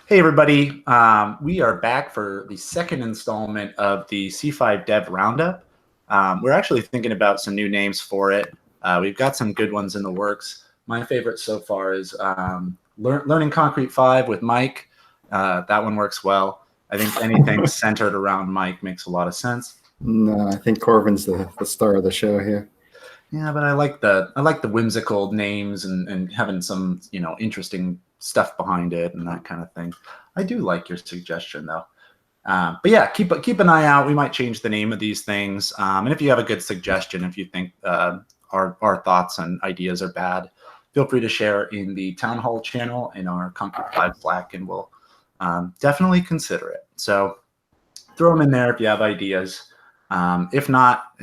Hey, everybody. We are back for the second installment of the C5 Dev Roundup. We're actually thinking about some new names for it. We've got some good ones in the works. My favorite so far is Learning Concrete 5 with Mike. That one works well. I think anything centered around Mike makes a lot of sense. No, I think Corvin's the star of the show here. Yeah, but I like the whimsical names and having some interesting stuff behind it and that kind of thing. I do like your suggestion though. But yeah, keep an eye out. We might change the name of these things. And if you have a good suggestion, if you think our thoughts and ideas are bad, feel free to share in the Town Hall channel in our Concrete 5 Slack, and we'll definitely consider it. So throw them in there if you have ideas. If not,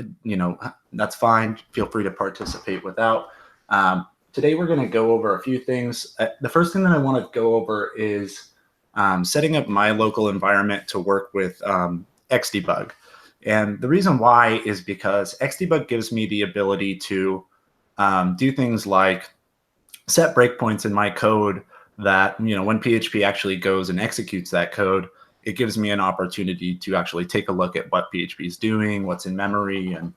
that's fine. Feel free to participate without. Today we're going to go over a few things. The first thing that I want to go over is setting up my local environment to work with Xdebug. And the reason why is because Xdebug gives me the ability to do things like set breakpoints in my code that, when PHP actually goes and executes that code, it gives me an opportunity to actually take a look at what PHP is doing, what's in memory, and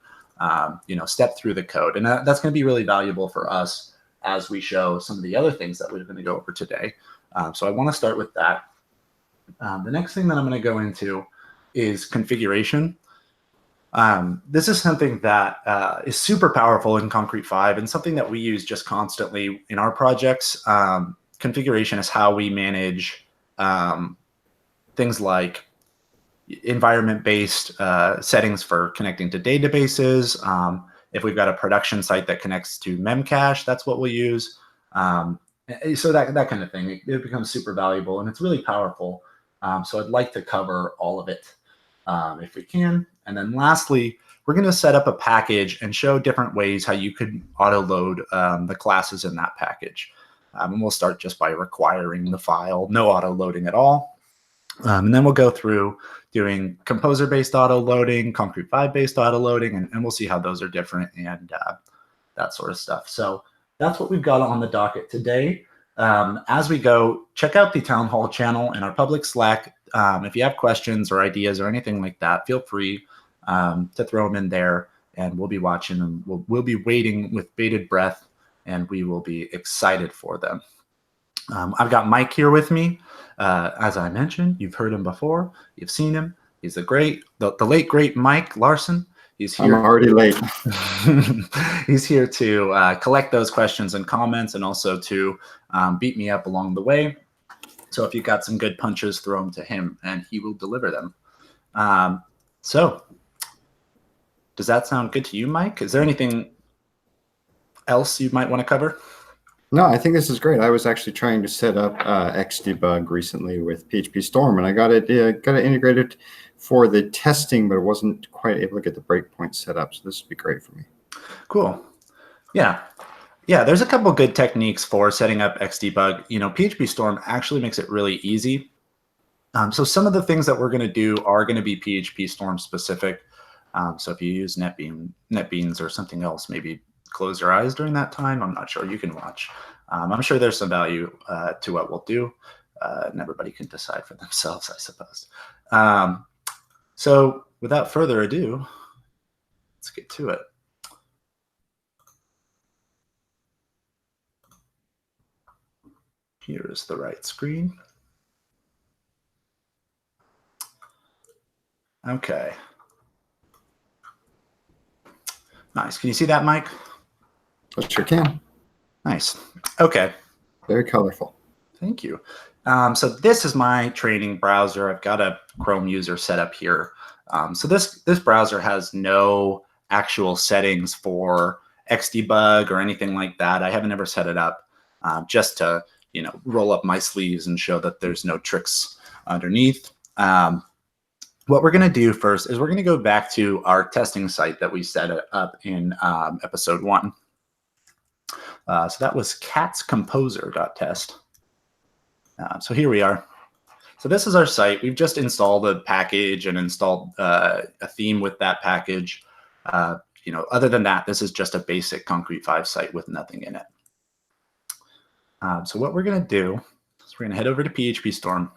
step through the code. And that's going to be really valuable for us as we show some of the other things that we're going to go over today. So I want to start with that. The next thing that I'm going to go into is configuration. This is something that is super powerful in Concrete 5 and something that we use just constantly in our projects. Configuration is how we manage things like environment-based settings for connecting to databases. If we've got a production site that connects to Memcache, that's what we'll use. So that kind of thing, it becomes super valuable and it's really powerful. So I'd like to cover all of it if we can. And then lastly, we're going to set up a package and show different ways how you could auto-load the classes in that package. And we'll start just by requiring the file, no auto-loading at all. And then we'll go through doing Composer-based auto-loading, Concrete 5-based auto-loading, and we'll see how those are different and that sort of stuff. So that's what we've got on the docket today. As we go, check out the Town Hall channel in our public Slack. If you have questions or ideas or anything like that, feel free to throw them in there, and we'll be watching them. We'll be waiting with bated breath, and we will be excited for them. I've got Mike here with me. As I mentioned, you've heard him before. You've seen him. He's the late, great Mike Larson. He's here. I'm already late. He's here to collect those questions and comments and also to beat me up along the way. So if you've got some good punches, throw them to him and he will deliver them. So does that sound good to you, Mike? Is there anything else you might want to cover? No, I think this is great. I was actually trying to set up Xdebug recently with PHP Storm, and I got it integrated for the testing, but it wasn't quite able to get the breakpoint set up. So this would be great for me. Cool. Yeah. There's a couple good techniques for setting up Xdebug. PHP Storm actually makes it really easy. So some of the things that we're going to do are going to be PHP Storm specific. So if you use NetBeans or something else, maybe close your eyes during that time. I'm not sure. You can watch. I'm sure there's some value to what we'll do, and everybody can decide for themselves, I suppose. So without further ado, let's get to it. Here is the right screen. Okay. Nice. Can you see that, Mike? I sure can. Nice. Okay. Very colorful. Thank you. So this is my training browser. I've got a Chrome user set up here. So this browser has no actual settings for Xdebug or anything like that. I haven't ever set it up just to roll up my sleeves and show that there's no tricks underneath. What we're going to do first is we're going to go back to our testing site that we set up in episode 1. So that was catscomposer.test. So here we are. So this is our site. We've just installed a package and installed a theme with that package. Other than that, this is just a basic Concrete 5 site with nothing in it. So what we're going to do is we're going to head over to PHP Storm.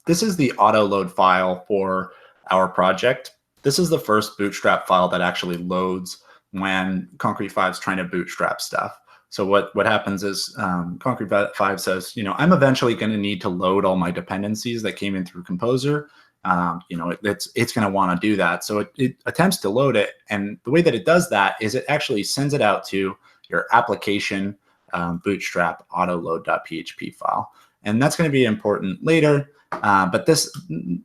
This is the auto load file for our project. This is the first Bootstrap file that actually loads when Concrete 5 is trying to bootstrap stuff. So what happens is Concrete 5 says, I'm eventually going to need to load all my dependencies that came in through Composer. It's going to want to do that. So it attempts to load it. And the way that it does that is it actually sends it out to your application bootstrap autoload.php file. And that's going to be important later. But this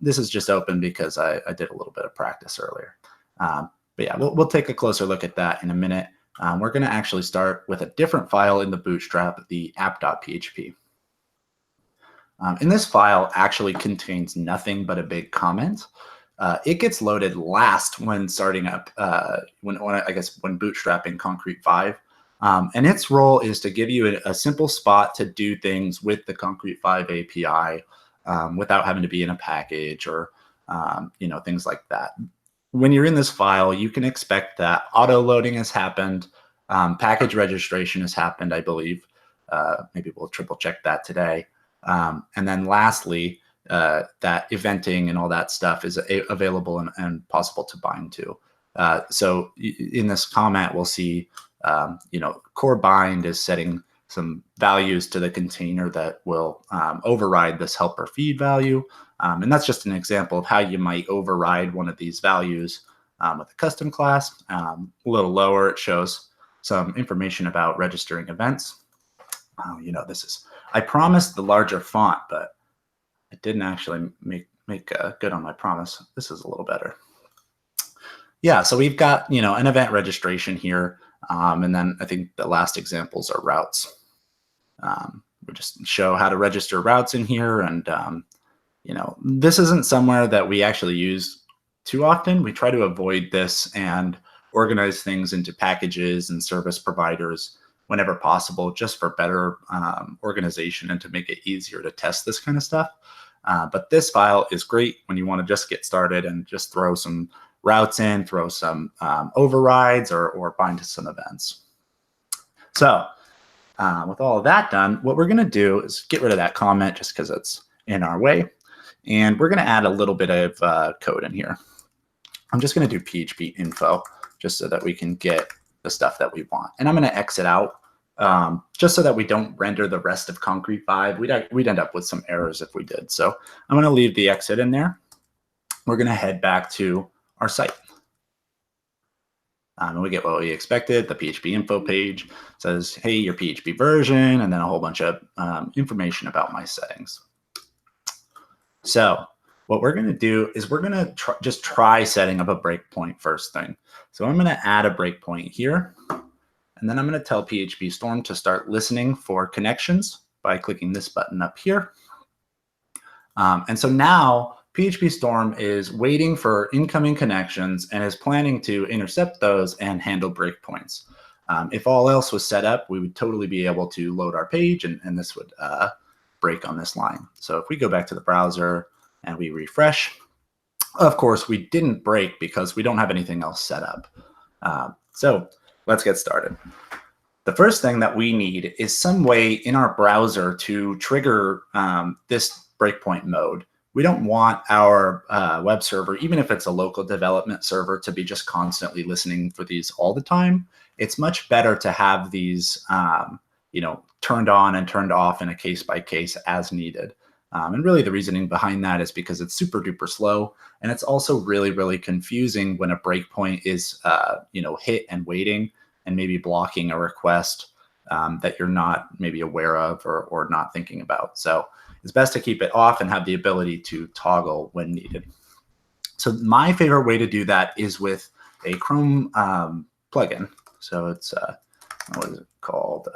is just open because I did a little bit of practice earlier. But yeah, we'll take a closer look at that in a minute. We're going to actually start with a different file in the Bootstrap, the app.php. And this file actually contains nothing but a big comment. It gets loaded last when starting up, when bootstrapping Concrete 5. And its role is to give you a simple spot to do things with the Concrete 5 API without having to be in a package or things like that. When you're in this file, you can expect that auto loading has happened, package registration has happened, I believe. Maybe we'll triple check that today. And then lastly, that eventing and all that stuff is available and possible to bind to. So in this comment, we'll see, core bind is setting some values to the container that will override this helper feed value. And that's just an example of how you might override one of these values with a custom class. A little lower, it shows some information about registering events. I promised the larger font, but I didn't actually make good on my promise. This is a little better. Yeah, so we've got, an event registration here. And then I think the last examples are routes. We just show how to register routes in here. And, this isn't somewhere that we actually use too often. We try to avoid this and organize things into packages and service providers whenever possible, just for better organization and to make it easier to test this kind of stuff. But this file is great when you want to just get started and just throw some routes in, throw some overrides or bind to some events. So with all of that done, what we're going to do is get rid of that comment just because it's in our way. And we're going to add a little bit of code in here. I'm just going to do PHP info just so that we can get the stuff that we want. And I'm going to exit out just so that we don't render the rest of Concrete 5. We'd end up with some errors if we did. So I'm going to leave the exit in there. We're going to head back to our site. And we get what we expected. The PHP info page says, hey, your PHP version, and then a whole bunch of information about my settings. So what we're going to do is we're going to just try setting up a breakpoint first thing. So I'm going to add a breakpoint here. And then I'm going to tell PHP Storm to start listening for connections by clicking this button up here. And so now PHP Storm is waiting for incoming connections and is planning to intercept those and handle breakpoints. If all else was set up, we would totally be able to load our page and this would break on this line. So if we go back to the browser and we refresh, of course, we didn't break because we don't have anything else set up. So let's get started. The first thing that we need is some way in our browser to trigger this breakpoint mode. We don't want our web server, even if it's a local development server, to be just constantly listening for these all the time. It's much better to have these, turned on and turned off in a case by case as needed. And really the reasoning behind that is because it's super duper slow. And it's also really, really confusing when a breakpoint is, hit and waiting and maybe blocking a request that you're not maybe aware of or not thinking about. So it's best to keep it off and have the ability to toggle when needed. So my favorite way to do that is with a Chrome plugin. So it's, what is it called?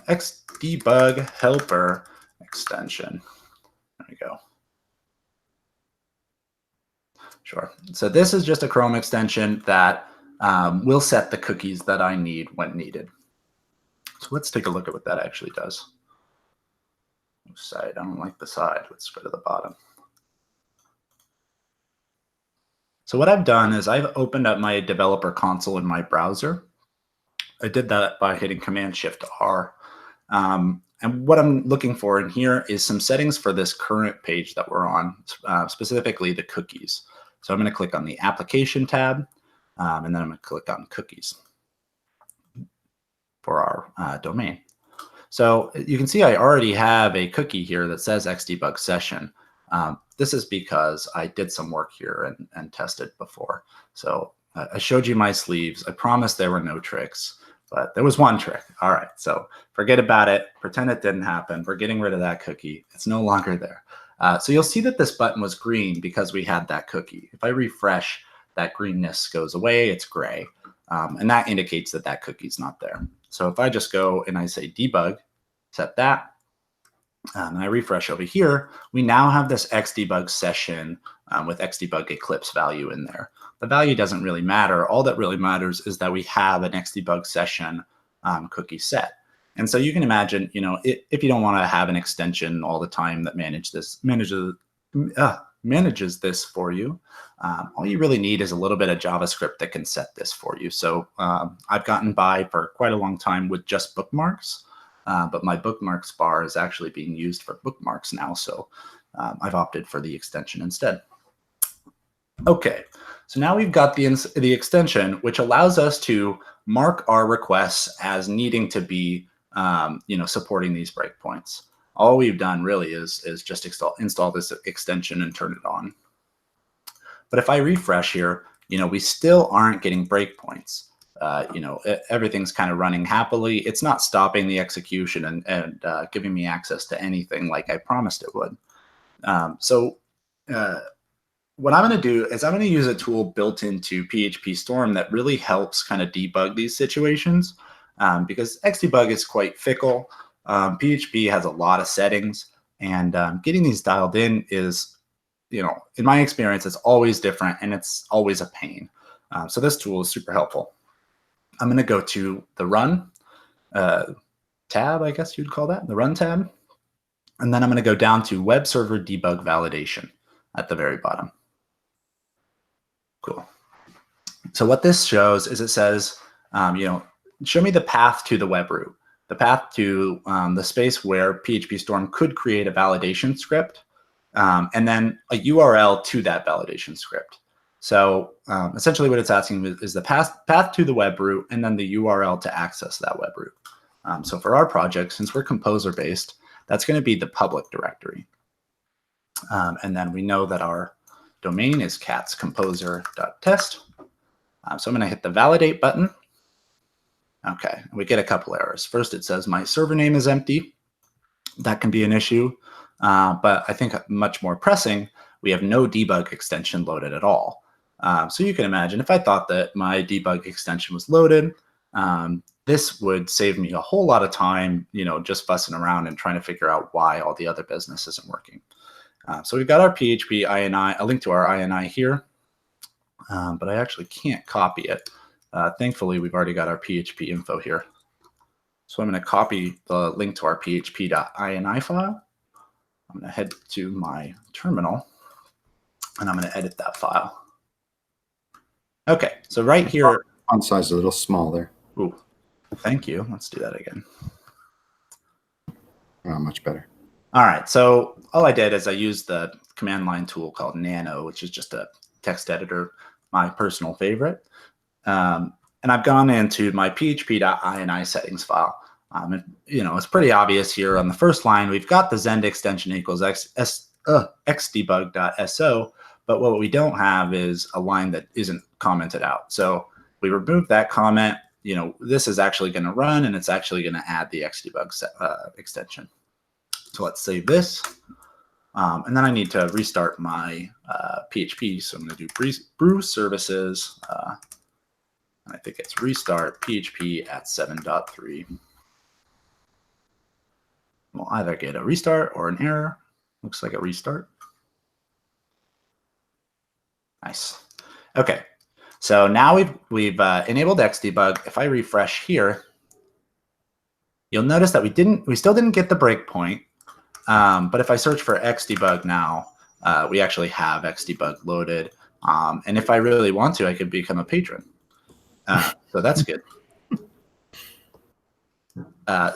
Xdebug helper extension. There we go. Sure. So this is just a Chrome extension that will set the cookies that I need when needed. So let's take a look at what that actually does. Side, I don't like the side. Let's go to the bottom. So what I've done is I've opened up my developer console in my browser. I did that by hitting Command-Shift-R. And what I'm looking for in here is some settings for this current page that we're on, specifically the cookies. So I'm going to click on the application tab, and then I'm going to click on cookies for our domain. So you can see I already have a cookie here that says Xdebug session. This is because I did some work here and tested before. So I showed you my sleeves. I promised there were no tricks, but there was one trick. All right, so forget about it. Pretend it didn't happen. We're getting rid of that cookie. It's no longer there. So you'll see that this button was green because we had that cookie. If I refresh, that greenness goes away. It's gray. And that indicates that that cookie's not there. So if I just go and I say debug, set that, and I refresh over here, we now have this Xdebug session with Xdebug Eclipse value in there. The value doesn't really matter. All that really matters is that we have an Xdebug session cookie set. And so you can imagine, you know, if you don't want to have an extension all the time that manages this for you, all you really need is a little bit of JavaScript that can set this for you. So I've gotten by for quite a long time with just bookmarks, but my bookmarks bar is actually being used for bookmarks now. So I've opted for the extension instead. Okay, so now we've got the extension, which allows us to mark our requests as needing to be supporting these breakpoints. All we've done really is just install this extension and turn it on. But if I refresh here, we still aren't getting breakpoints. Everything's kind of running happily. It's not stopping the execution and giving me access to anything like I promised it would. What I'm going to do is I'm going to use a tool built into PHP Storm that really helps kind of debug these situations because Xdebug is quite fickle. PHP has a lot of settings, and getting these dialed in is, in my experience, it's always different and it's always a pain. So this tool is super helpful. I'm going to go to the Run tab, I guess you'd call that, the Run tab. And then I'm going to go down to Web Server Debug Validation at the very bottom. Cool. So what this shows is it says, show me the path to the web root, the path to the space where PHP Storm could create a validation script, and then a URL to that validation script. So essentially what it's asking is the path to the web root and then the URL to access that web root. So for our project, since we're composer based, that's going to be the public directory. And then we know that our domain is catscomposer.test. So I'm going to hit the validate button. Okay, we get a couple errors. First, it says my server name is empty. That can be an issue. But I think much more pressing, we have no debug extension loaded at all. So you can imagine if I thought that my debug extension was loaded, this would save me a whole lot of time, just fussing around and trying to figure out why all the other business isn't working. So we've got our PHP INI, a link to our INI here, but I actually can't copy it. Thankfully, we've already got our PHP info here. So I'm going to copy the link to our php.ini file. I'm going to head to my terminal, and I'm going to edit that file. Okay, so right here. Font size is a little small there. Ooh, thank you. Let's do that again. Oh, much better. All right, so all I did is I used the command line tool called Nano, which is just a text editor, my personal favorite. And I've gone into my php.ini settings file. It's pretty obvious here on the first line, we've got the Zend extension equals xdebug.so, but what we don't have is a line that isn't commented out. So we remove that comment. This is actually going to run, and it's actually going to add the Xdebug extension. So let's save this. And then I need to restart my PHP. So I'm going to do brew services. I think it's restart PHP at 7.3. We'll either get a restart or an error. Looks like a restart. Nice. Okay. So now we've enabled Xdebug. If I refresh here, you'll notice that we still didn't get the breakpoint. But if I search for Xdebug now, we actually have Xdebug loaded. And if I really want to, I could become a patron. So that's good.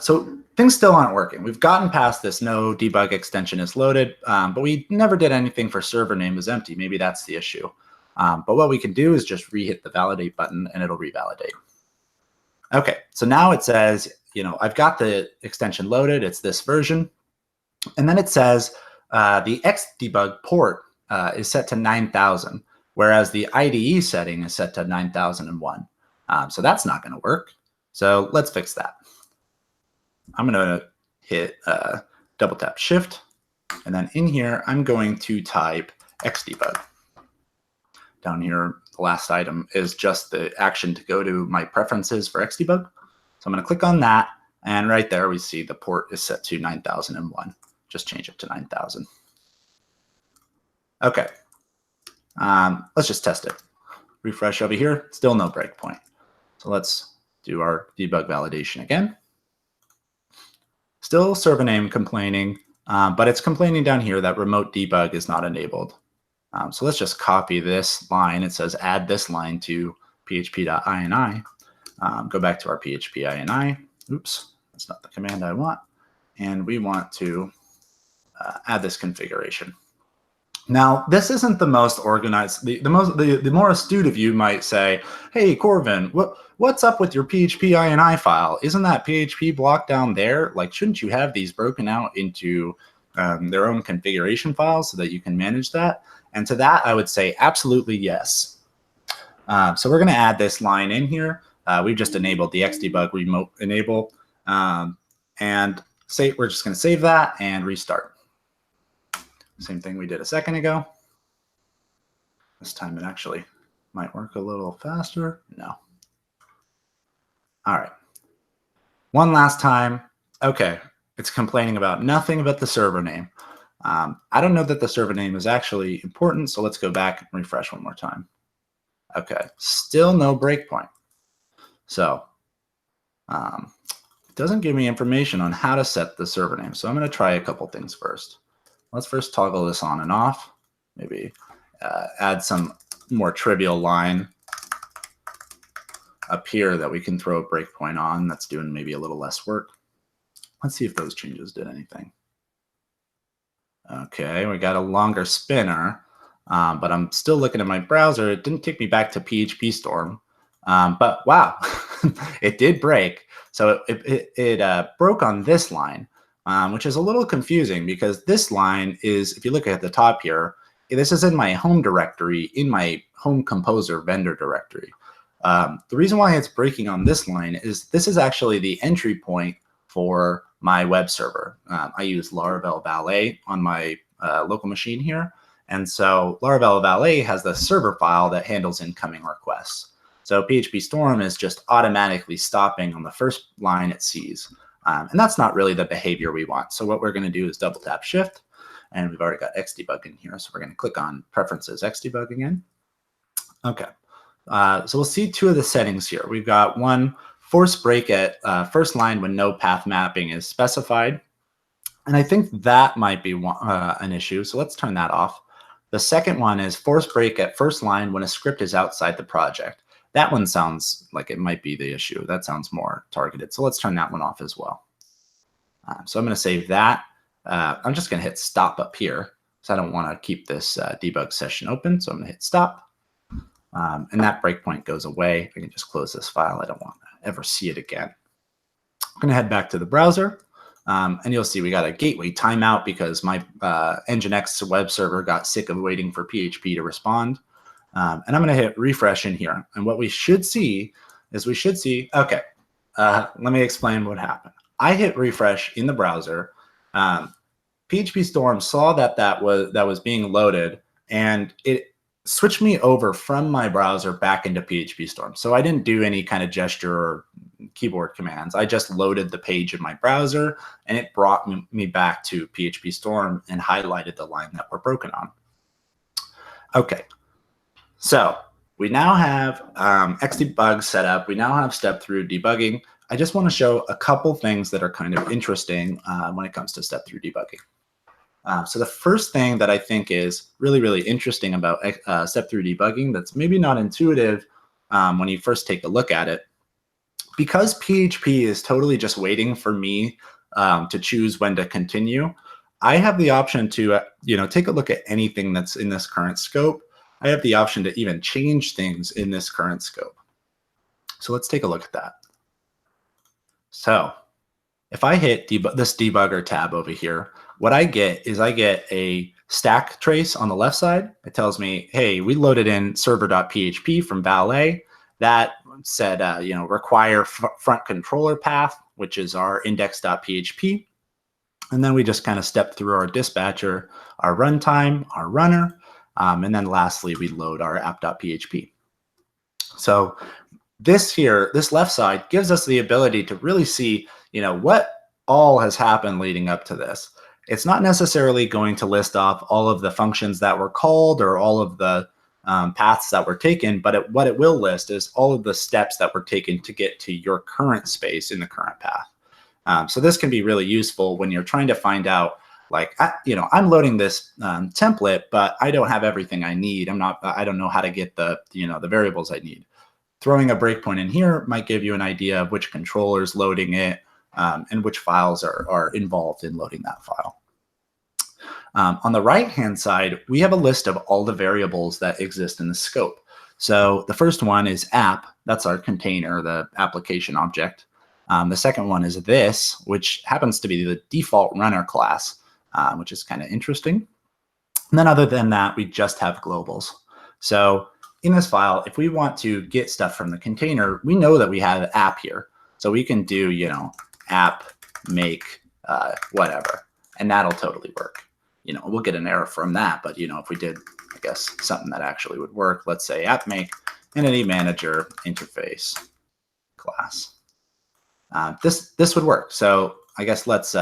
So things still aren't working. We've gotten past this no debug extension is loaded, but we never did anything for server name is empty. Maybe that's the issue. But what we can do is just re-hit the validate button and it'll revalidate. Okay, so now it says, I've got the extension loaded. It's this version. And then it says the Xdebug port is set to 9000, whereas the IDE setting is set to 9001. So that's not going to work. So let's fix that. I'm going to hit double tap shift. And then in here, I'm going to type Xdebug. Down here, the last item is just the action to go to my preferences for Xdebug. So I'm going to click on that. And right there, we see the port is set to 9001. Just change it to 9000. Okay. Let's just test it. Refresh over here. Still no breakpoint. So let's do our debug validation again. Still server name complaining, but it's complaining down here that remote debug is not enabled. So let's just copy this line. It says add this line to php.ini. Go back to our php.ini. Oops, that's not the command I want. And we want to add this configuration. Now, this isn't the most organized. The more astute of you might say, "Hey, Corvin, what's up with your PHP.ini file? Isn't that PHP block down there? Like, shouldn't you have these broken out into their own configuration files so that you can manage that?" And to that, I would say absolutely yes. So we're going to add this line in here. We've just enabled the Xdebug remote enable, and we're just going to save that and restart. Same thing we did a second ago. This time it actually might work a little faster. No. All right. One last time. Okay. It's complaining about nothing but the server name. I don't know that the server name is actually important, so let's go back and refresh one more time. Okay. Still no breakpoint. So it doesn't give me information on how to set the server name. So I'm going to try a couple things first. Let's first toggle this on and off. Maybe add some more trivial line up here that we can throw a breakpoint on. That's doing maybe a little less work. Let's see if those changes did anything. Okay, we got a longer spinner, but I'm still looking at my browser. It didn't take me back to PHP Storm, but wow, it did break. So it broke on this line. Which is a little confusing because this line is, if you look at the top here, this is in my home directory, in my home composer vendor directory. The reason why it's breaking on this line is this is actually the entry point for my web server. I use Laravel Valet on my local machine here. And so Laravel Valet has the server file that handles incoming requests. So PHP Storm is just automatically stopping on the first line it sees. And that's not really the behavior we want. So what we're going to do is double tap shift, and we've already got Xdebug in here. So we're going to click on preferences Xdebug again. Okay. So we'll see two of the settings here. We've got one, force break at first line when no path mapping is specified. And I think that might be an issue. So let's turn that off. The second one is force break at first line when a script is outside the project. That one sounds like it might be the issue. That sounds more targeted. So let's turn that one off as well. So I'm going to save that. I'm just going to hit stop up here because I don't want to keep this debug session open. So I'm going to hit stop. And that breakpoint goes away. I can just close this file. I don't want to ever see it again. I'm going to head back to the browser. And you'll see we got a gateway timeout because my Nginx web server got sick of waiting for PHP to respond. And I'm going to hit refresh in here. And what we should see is okay, let me explain what happened. I hit refresh in the browser. PHP Storm saw that was being loaded, and it switched me over from my browser back into PHP Storm. So I didn't do any kind of gesture or keyboard commands. I just loaded the page in my browser, and it brought me back to PHP Storm and highlighted the line that we're broken on. Okay. So we now have Xdebug set up. We now have step-through debugging. I just want to show a couple things that are kind of interesting when it comes to step-through debugging. So the first thing that I think is really, really interesting about step-through debugging that's maybe not intuitive when you first take a look at it, because PHP is totally just waiting for me to choose when to continue. I have the option to, take a look at anything that's in this current scope. I have the option to even change things in this current scope. So let's take a look at that. So if I hit this debugger tab over here, what I get is a stack trace on the left side. It tells me, hey, we loaded in server.php from Valet. That said, require front controller path, which is our index.php. And then we just kind of step through our dispatcher, our runtime, our runner, and then lastly, we load our app.php. So this left side gives us the ability to really see, what all has happened leading up to this. It's not necessarily going to list off all of the functions that were called or all of the paths that were taken, but what it will list is all of the steps that were taken to get to your current space in the current path. So this can be really useful when you're trying to find out, like, I'm loading this template, but I don't have everything I need. I don't know how to get the variables I need. Throwing a breakpoint in here might give you an idea of which controller is loading it and which files are involved in loading that file. On the right-hand side, we have a list of all the variables that exist in the scope. So the first one is app. That's our container, the application object. The second one is this, which happens to be the default runner class, which is kind of interesting. And then other than that, we just have globals. So in this file, if we want to get stuff from the container, we know that we have app here. So we can do, app make whatever, and that'll totally work. We'll get an error from that, but if we did, I guess, something that actually would work, let's say app make entity manager interface class. This would work. So I guess let's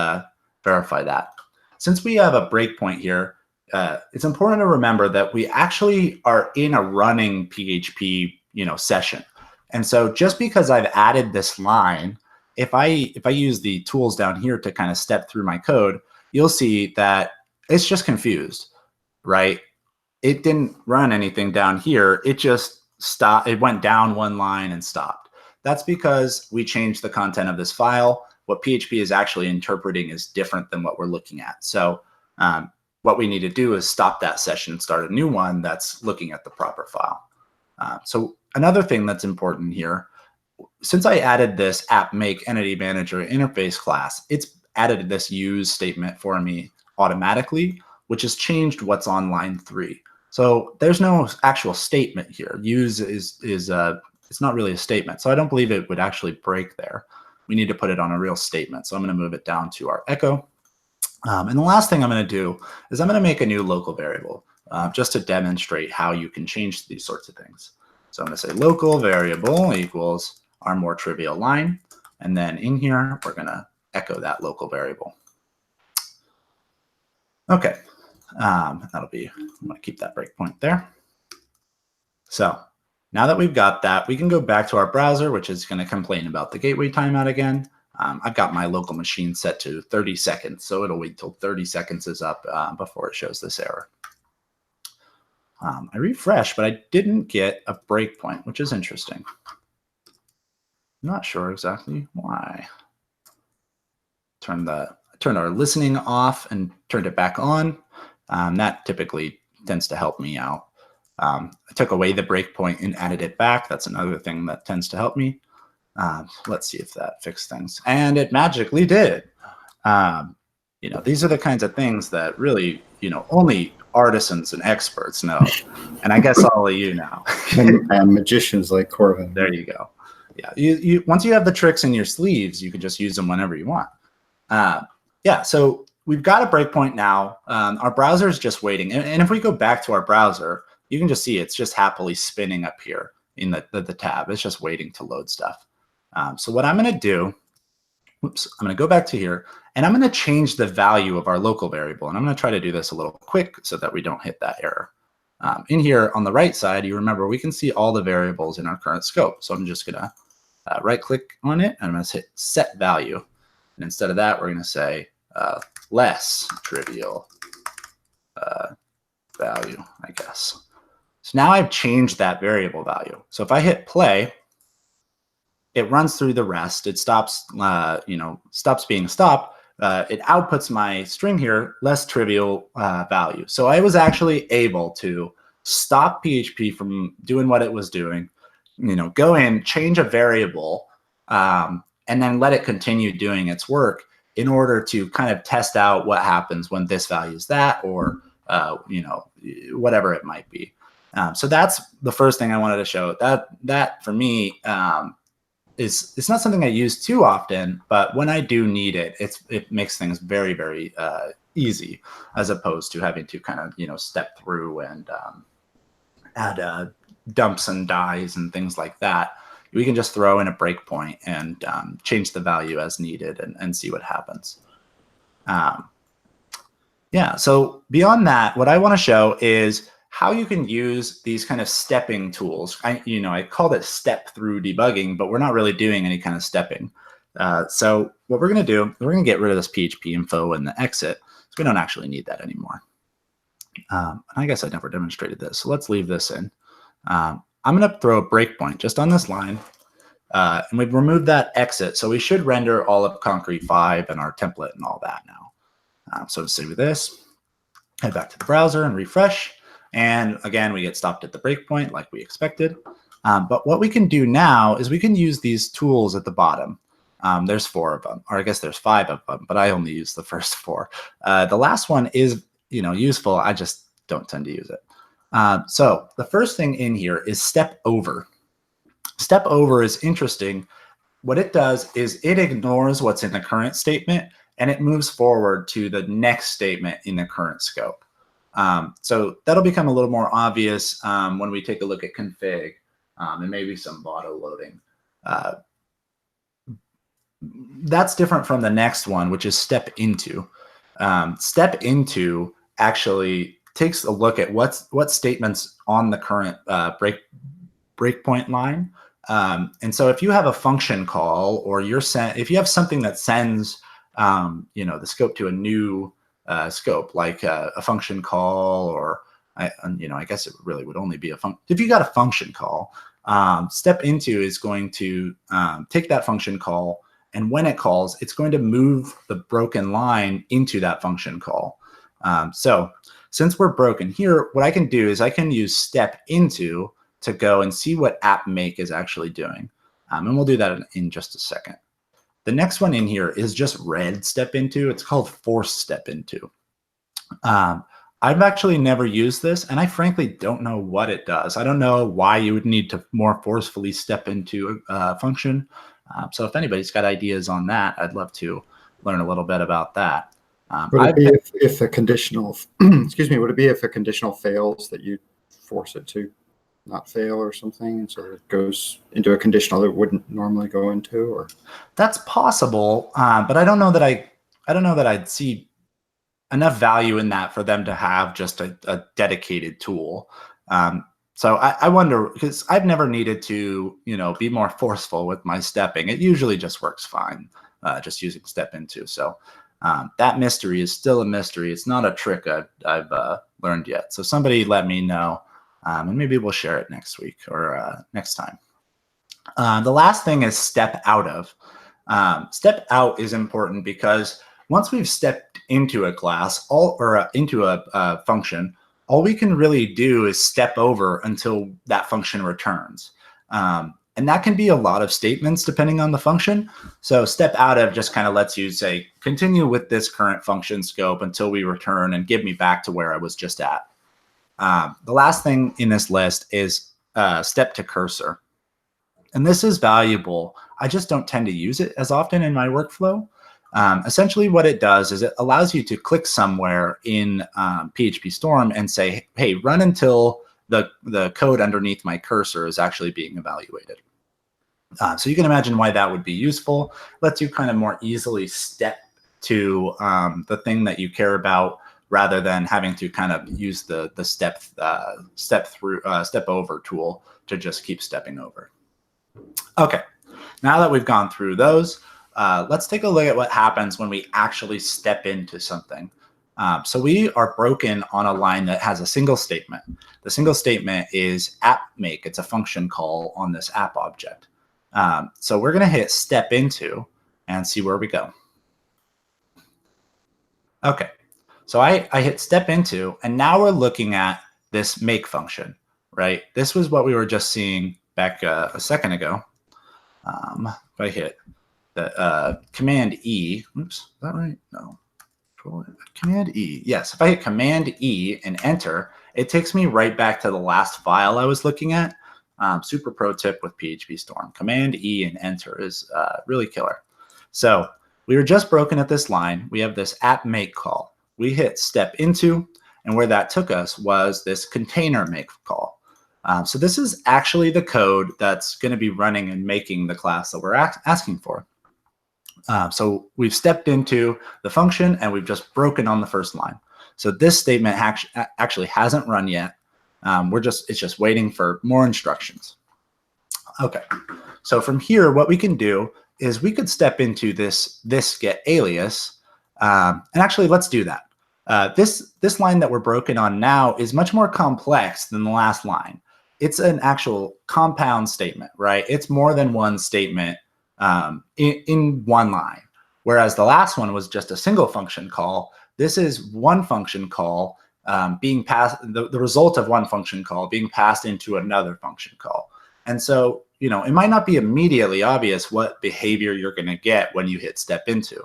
verify that. Since we have a breakpoint here, it's important to remember that we actually are in a running PHP session. And so just because I've added this line, if I use the tools down here to kind of step through my code, you'll see that it's just confused, right? It didn't run anything down here. It just stopped. It went down one line and stopped. That's because we changed the content of this file. What PHP is actually interpreting is different than what we're looking at. So what we need to do is stop that session and start a new one that's looking at the proper file. So another thing that's important here, since I added this app make entity manager interface class, it's added this use statement for me automatically, which has changed what's on line 3. So there's no actual statement here. Use is it's not really a statement. So I don't believe it would actually break there. We need to put it on a real statement. So I'm going to move it down to our echo. And the last thing I'm going to do is I'm going to make a new local variable just to demonstrate how you can change these sorts of things. So I'm going to say local variable equals our more trivial line. And then in here, we're going to echo that local variable. Okay, that'll be, I'm going to keep that breakpoint there. So now that we've got that, we can go back to our browser, which is going to complain about the gateway timeout again. I've got my local machine set to 30 seconds, so it'll wait till 30 seconds is up before it shows this error. I refreshed, but I didn't get a breakpoint, which is interesting. I'm not sure exactly why. Turned our listening off and turned it back on. That typically tends to help me out. I took away the breakpoint and added it back. That's another thing that tends to help me. Let's see if that fixed things. And it magically did. These are the kinds of things that really, only artisans and experts know. And I guess all of you know. and magicians like Corvin. There you go. Yeah, once you have the tricks in your sleeves, you can just use them whenever you want. Yeah, so we've got a breakpoint now. Our browser is just waiting. And if we go back to our browser, you can just see it's just happily spinning up here in the tab. It's just waiting to load stuff. So what I'm going to do, I'm going to go back to here, and I'm going to change the value of our local variable. And I'm going to try to do this a little quick so that we don't hit that error. In here on the right side, you remember we can see all the variables in our current scope. So I'm just going to right-click on it, and I'm going to hit set value. And instead of that, we're going to say less trivial value, I guess. So now I've changed that variable value. So if I hit play, it runs through the rest. It stops, stops being stopped, it outputs my string here less trivial value. So I was actually able to stop PHP from doing what it was doing, go in, change a variable, and then let it continue doing its work in order to kind of test out what happens when this value is that, or whatever it might be. So that's the first thing I wanted to show. That for me it's not something I use too often, but when I do need it, it makes things very, very easy, as opposed to having to kind of step through and add dumps and dies and things like that. We can just throw in a breakpoint and change the value as needed and see what happens. Yeah, so beyond that, what I want to show is how you can use these kind of stepping tools. I called it step through debugging, but we're not really doing any kind of stepping. So what we're going to do, we're going to get rid of this PHP info and the exit, so we don't actually need that anymore. I guess I never demonstrated this, so let's leave this in. I'm going to throw a breakpoint just on this line, and we've removed that exit, so we should render all of Concrete 5 and our template and all that now. So to save this, head back to the browser and refresh. And again, we get stopped at the breakpoint like we expected. But what we can do now is we can use these tools at the bottom. There's 4 of them, or I guess there's 5 of them, but I only use the first 4. The last one is useful. I just don't tend to use it. So the first thing in here is step over. Step over is interesting. What it does is it ignores what's in the current statement and it moves forward to the next statement in the current scope. So that'll become a little more obvious when we take a look at config and maybe some auto loading. That's different from the next one, which is step into. Step into actually takes a look at what statements on the current breakpoint line. And so if you have a function call, or if you have something that sends the scope to a new scope, like a function call, or I guess it really would only be a function. If you got a function call, step into is going to take that function call, and when it calls, it's going to move the broken line into that function call. So since we're broken here, what I can do is I can use step into to go and see what app make is actually doing. And we'll do that in just a second. The next one in here is just red step into. It's called force step into. I've actually never used this, and I frankly don't know what it does. I don't know why you would need to more forcefully step into a function. So if anybody's got ideas on that, I'd love to learn a little bit about that. Would it be if a conditional, excuse me, would it be if a conditional fails that you force it to not fail or something, and so it goes into a conditional it wouldn't normally go into? Or that's possible, but I don't know that I'd see enough value in that for them to have just a dedicated tool. So I wonder, because I've never needed to be more forceful with my stepping. It usually just works fine, just using step into. So that mystery is still a mystery. It's not a trick I've learned yet. So somebody let me know. And maybe we'll share it next week or next time. The last thing is step out of. Step out is important because once we've stepped into a class into a function, all we can really do is step over until that function returns. And that can be a lot of statements depending on the function. So step out of just kind of lets you say, continue with this current function scope until we return and give me back to where I was just at. The last thing in this list is step to cursor. And this is valuable. I just don't tend to use it as often in my workflow. Essentially what it does is it allows you to click somewhere in PHP Storm and say, hey, run until the code underneath my cursor is actually being evaluated. So you can imagine why that would be useful. Lets you kind of more easily step to the thing that you care about, rather than having to kind of use the step over tool to just keep stepping over. Okay, now that we've gone through those, let's take a look at what happens when we actually step into something. So we are broken on a line that has a single statement. The single statement is app make. It's a function call on this app object. So we're going to hit step into and see where we go. Okay, so I hit step into, and now we're looking at this make function, right? This was what we were just seeing back a second ago. If I hit the Command E, oops, is that right? No, Command E. Yes, if I hit Command E and enter, it takes me right back to the last file I was looking at. Super pro tip with PHP Storm. Command E and enter is really killer. So we were just broken at this line. We have this app make call. We hit step into, and where that took us was this container make call. So this is actually the code that's going to be running and making the class that we're asking for. So we've stepped into the function and we've just broken on the first line. So this statement actually hasn't run yet. It's just waiting for more instructions. Okay, so from here, what we can do is we could step into this get alias, and actually let's do that. This line that we're broken on now is much more complex than the last line. It's an actual compound statement, right? It's more than one statement in one line, whereas the last one was just a single function call. This is one function call being passed, the result of one function call being passed into another function call. And so, it might not be immediately obvious what behavior you're going to get when you hit step into.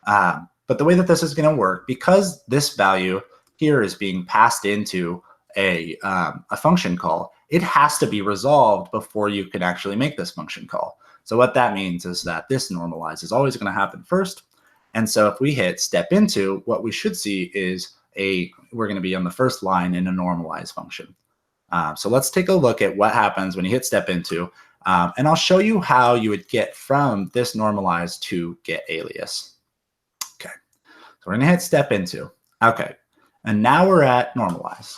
But the way that this is going to work, because this value here is being passed into a function call, it has to be resolved before you can actually make this function call. So what that means is that this normalize is always going to happen first. And so if we hit step into, what we should see is we're going to be on the first line in a normalize function. So let's take a look at what happens when you hit step into, and I'll show you how you would get from this normalize to get alias. Okay, so we're going to hit step into. Okay, and now we're at normalize.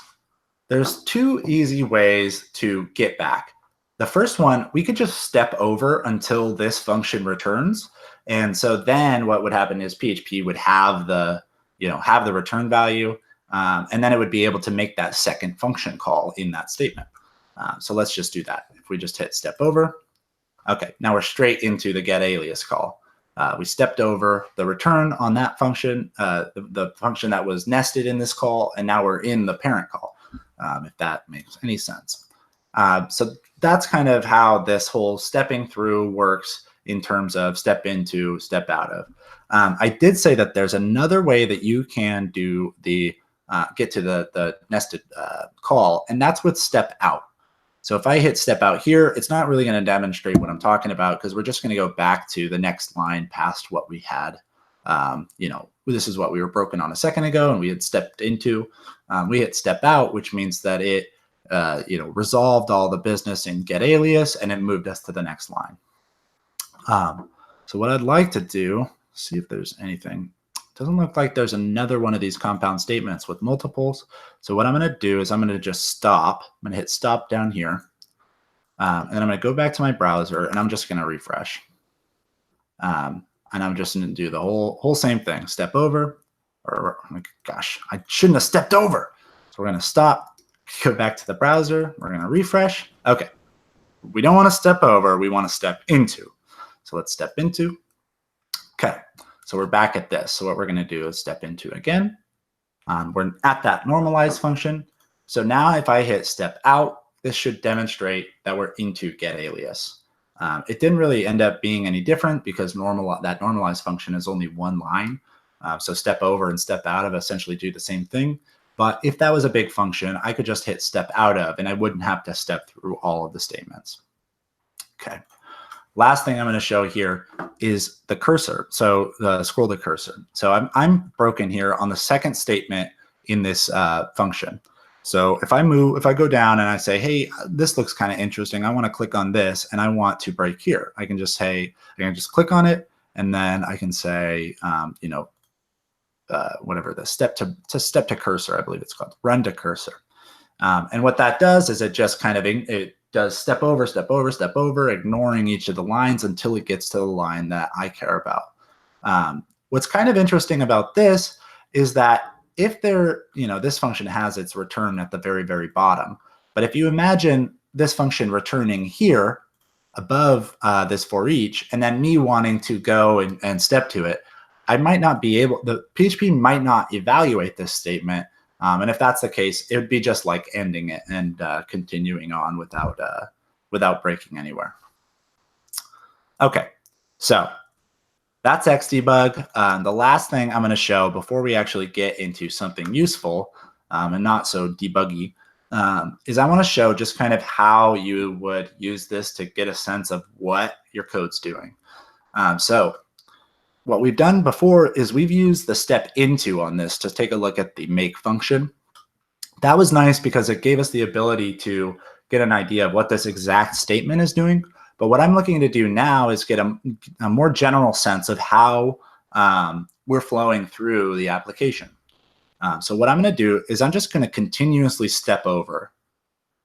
There's two easy ways to get back. The first one, we could just step over until this function returns. And so then what would happen is PHP would have the return value, and then it would be able to make that second function call in that statement. So let's just do that. If we just hit step over, okay, now we're straight into the get alias call. We stepped over the return on that function, the function that was nested in this call, and now we're in the parent call, if that makes any sense. So that's kind of how this whole stepping through works in terms of step into, step out of. I did say that there's another way that you can do the get to the nested call, and that's with step out. So if I hit step out here, it's not really going to demonstrate what I'm talking about because we're just going to go back to the next line past what we had. This is what we were broken on a second ago, and we had stepped into. We hit step out, which means that it resolved all the business in get alias, and it moved us to the next line. So what I'd like to do, see if there's anything. Doesn't look like there's another one of these compound statements with multiples. So what I'm going to do is I'm going to just stop. I'm going to hit stop down here. And I'm going to go back to my browser, and I'm just going to refresh. And I'm just going to do the whole same thing. Step over. Gosh, I shouldn't have stepped over. So we're going to stop, go back to the browser. We're going to refresh. Okay. We don't want to step over. We want to step into. So let's step into. Okay. So we're back at this. So what we're going to do is step into again. We're at that normalize function. So now if I hit step out, this should demonstrate that we're into get alias. It didn't really end up being any different because that normalize function is only one line. So step over and step out of essentially do the same thing. But if that was a big function, I could just hit step out of, and I wouldn't have to step through all of the statements. Okay. Last thing I'm going to show here is the cursor. So scroll the cursor. So I'm broken here on the second statement in this function. So if I go down and I say, hey, this looks kind of interesting. I want to click on this and I want to break here. I can just click on it, and then I can say, whatever the step to cursor, I believe it's called, run to cursor. And what that does is it just kind of, it does step over, step over, step over, ignoring each of the lines until it gets to the line that I care about. What's kind of interesting about this is that if this function has its return at the very, very bottom, but if you imagine this function returning here above this for each, and then me wanting to go and step to it, I might not be able, the PHP might not evaluate this statement. And if that's the case, it would be just like ending it and continuing on without breaking anywhere. Okay, so that's Xdebug. The last thing I'm going to show before we actually get into something useful and not so debuggy is I want to show just kind of how you would use this to get a sense of what your code's doing. So what we've done before is we've used the step into on this to take a look at the make function. That was nice because it gave us the ability to get an idea of what this exact statement is doing. But what I'm looking to do now is get a more general sense of how we're flowing through the application. So what I'm going to do is I'm just going to continuously step over.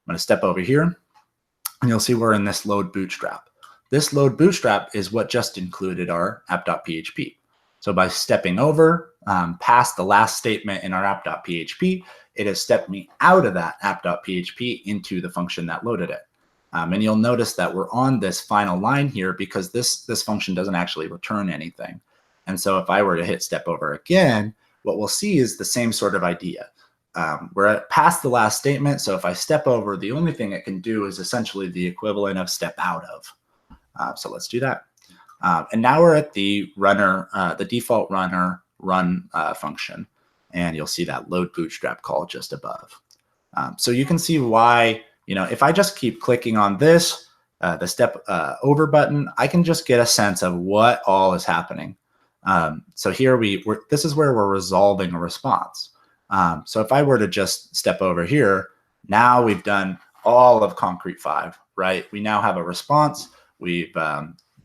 I'm going to step over here, and you'll see we're in this load bootstrap. This load bootstrap is what just included our app.php. So by stepping over past the last statement in our app.php, it has stepped me out of that app.php into the function that loaded it. And you'll notice that we're on this final line here because this function doesn't actually return anything. And so if I were to hit step over again, what we'll see is the same sort of idea. We're past the last statement, so if I step over, the only thing it can do is essentially the equivalent of step out of. So let's do that. And now we're at the runner, the default runner run function, and you'll see that load bootstrap call just above. So you can see why, if I just keep clicking on this, the step over button, I can just get a sense of what all is happening. So here this is where we're resolving a response. So if I were to just step over here, now we've done all of Concrete 5, right? We now have a response. We've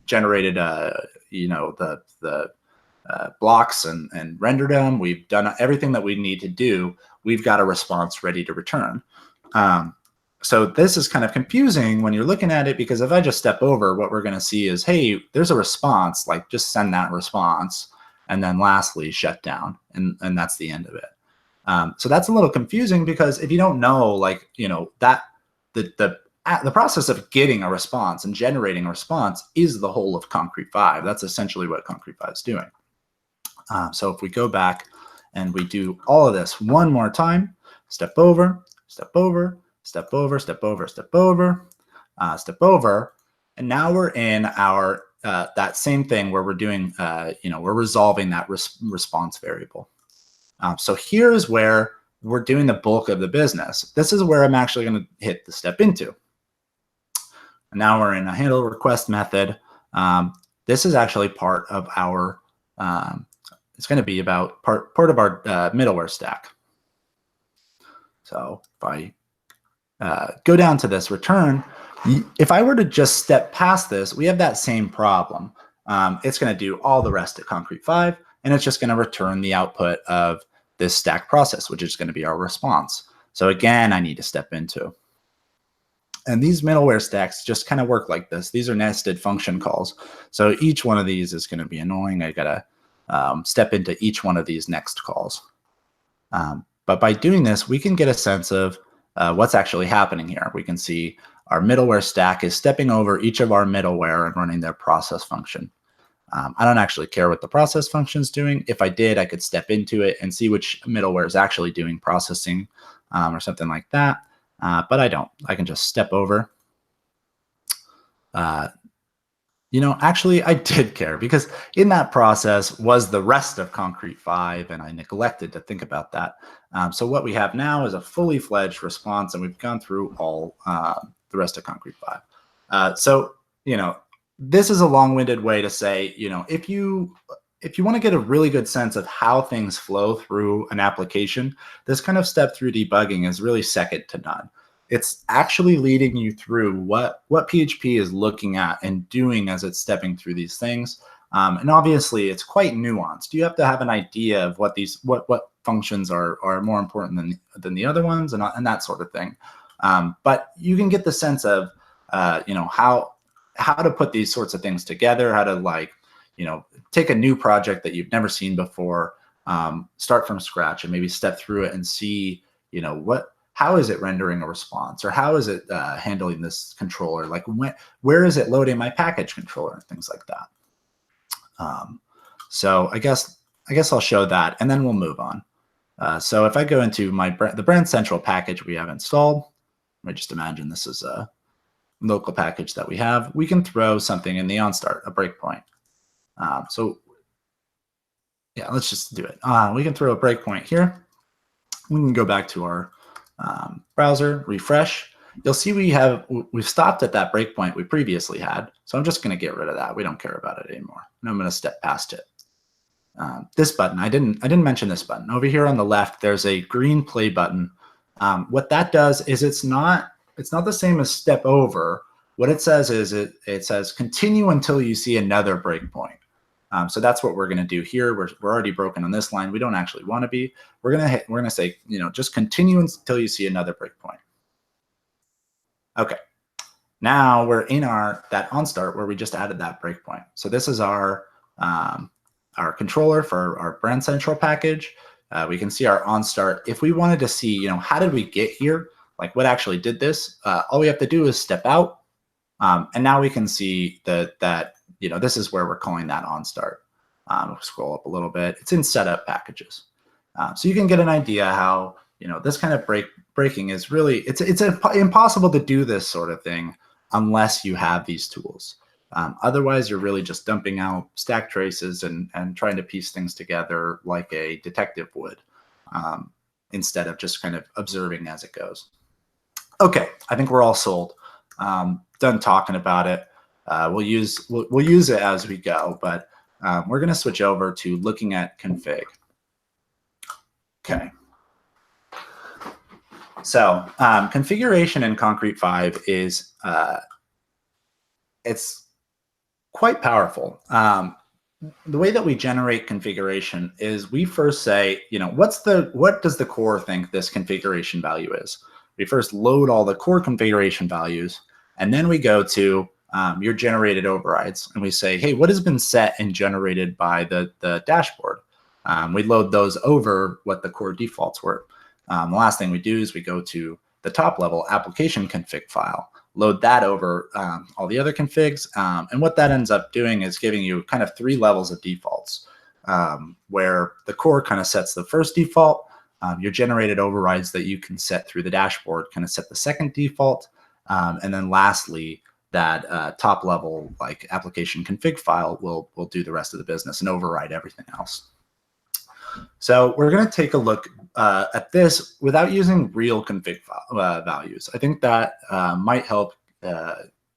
generated, the blocks and rendered them. We've done everything that we need to do. We've got a response ready to return. So this is kind of confusing when you're looking at it, because if I just step over, what we're going to see is, hey, there's a response, like just send that response, and then lastly shut down, and that's the end of it. So that's a little confusing because if you don't know, that the process of getting a response and generating a response is the whole of Concrete 5. That's essentially what Concrete 5 is doing. So if we go back and we do all of this one more time, step over, step over, step over, step over, step over, step over, and now we're in our that same thing where we're doing, we're resolving that response variable. So here's where we're doing the bulk of the business. This is where I'm actually going to hit the step into. And now we're in a handle request method. This is actually part of our, it's going to be about part of our middleware stack. So if I go down to this return, if I were to just step past this, we have that same problem. It's going to do all the rest at Concrete 5, and it's just going to return the output of this stack process, which is going to be our response. So again, I need to step into. And these middleware stacks just kind of work like this. These are nested function calls. So each one of these is going to be annoying. I got to step into each one of these next calls. But by doing this, we can get a sense of what's actually happening here. We can see our middleware stack is stepping over each of our middleware and running their process function. I don't actually care what the process function is doing. If I did, I could step into it and see which middleware is actually doing processing or something like that. But I don't. I can just step over. Actually, I did care, because in that process was the rest of Concrete 5, and I neglected to think about that. So what we have now is a fully fledged response, and we've gone through all the rest of Concrete 5. This is a long-winded way to say, if you want to get a really good sense of how things flow through an application, this kind of step through debugging is really second to none. It's actually leading you through what PHP is looking at and doing as it's stepping through these things. And obviously, it's quite nuanced. You have to have an idea of what functions are more important than the other ones, and that sort of thing. But you can get the sense of how to put these sorts of things together, how to take a new project that you've never seen before, start from scratch and maybe step through it and see, how is it rendering a response, or how is it handling this controller? Where is it loading my package controller and things like that. So I guess I'll show that, and then we'll move on. So if I go into the Brand Central package we have installed, I just imagine this is a local package that we have. We can throw something in the onStart, a breakpoint. So yeah, let's just do it. We can throw a breakpoint here. We can go back to our browser, refresh. You'll see we've stopped at that breakpoint we previously had. So I'm just going to get rid of that. We don't care about it anymore. And I'm going to step past it. This button, I didn't mention this button. Over here on the left, there's a green play button. What that does is it's not the same as step over. What it says is it says continue until you see another breakpoint. So that's what we're going to do here. We're already broken on this line. We don't actually want to be. We're going to say, just continue until you see another breakpoint. Okay. Now we're in that onStart where we just added that breakpoint. So this is our controller for our Brand Central package. We can see our onStart. If we wanted to see, how did we get here? Like what actually did this? All we have to do is step out. And now we can see that this is where we're calling that onStart. We'll scroll up a little bit. It's in setup packages. So you can get an idea how, this kind of breaking is really, it's impossible to do this sort of thing unless you have these tools. Otherwise, you're really just dumping out stack traces and trying to piece things together like a detective would, instead of just kind of observing as it goes. Okay, I think we're all sold. Done talking about it. We'll use it as we go, but we're going to switch over to looking at config. Okay. So configuration in Concrete 5 is it's quite powerful. The way that we generate configuration is we first say, what does the core think this configuration value is? We first load all the core configuration values, and then we go to your generated overrides, and we say, hey, what has been set and generated by the dashboard? We load those over what the core defaults were. The last thing we do is we go to the top level application config file, load that over all the other configs. And what that ends up doing is giving you kind of 3 levels of defaults, where the core kind of sets the first default. Your generated overrides that you can set through the dashboard kind of set the second default. And then lastly, that top level like application config file will do the rest of the business and override everything else. So we're going to take a look at this without using real config values. I think that might help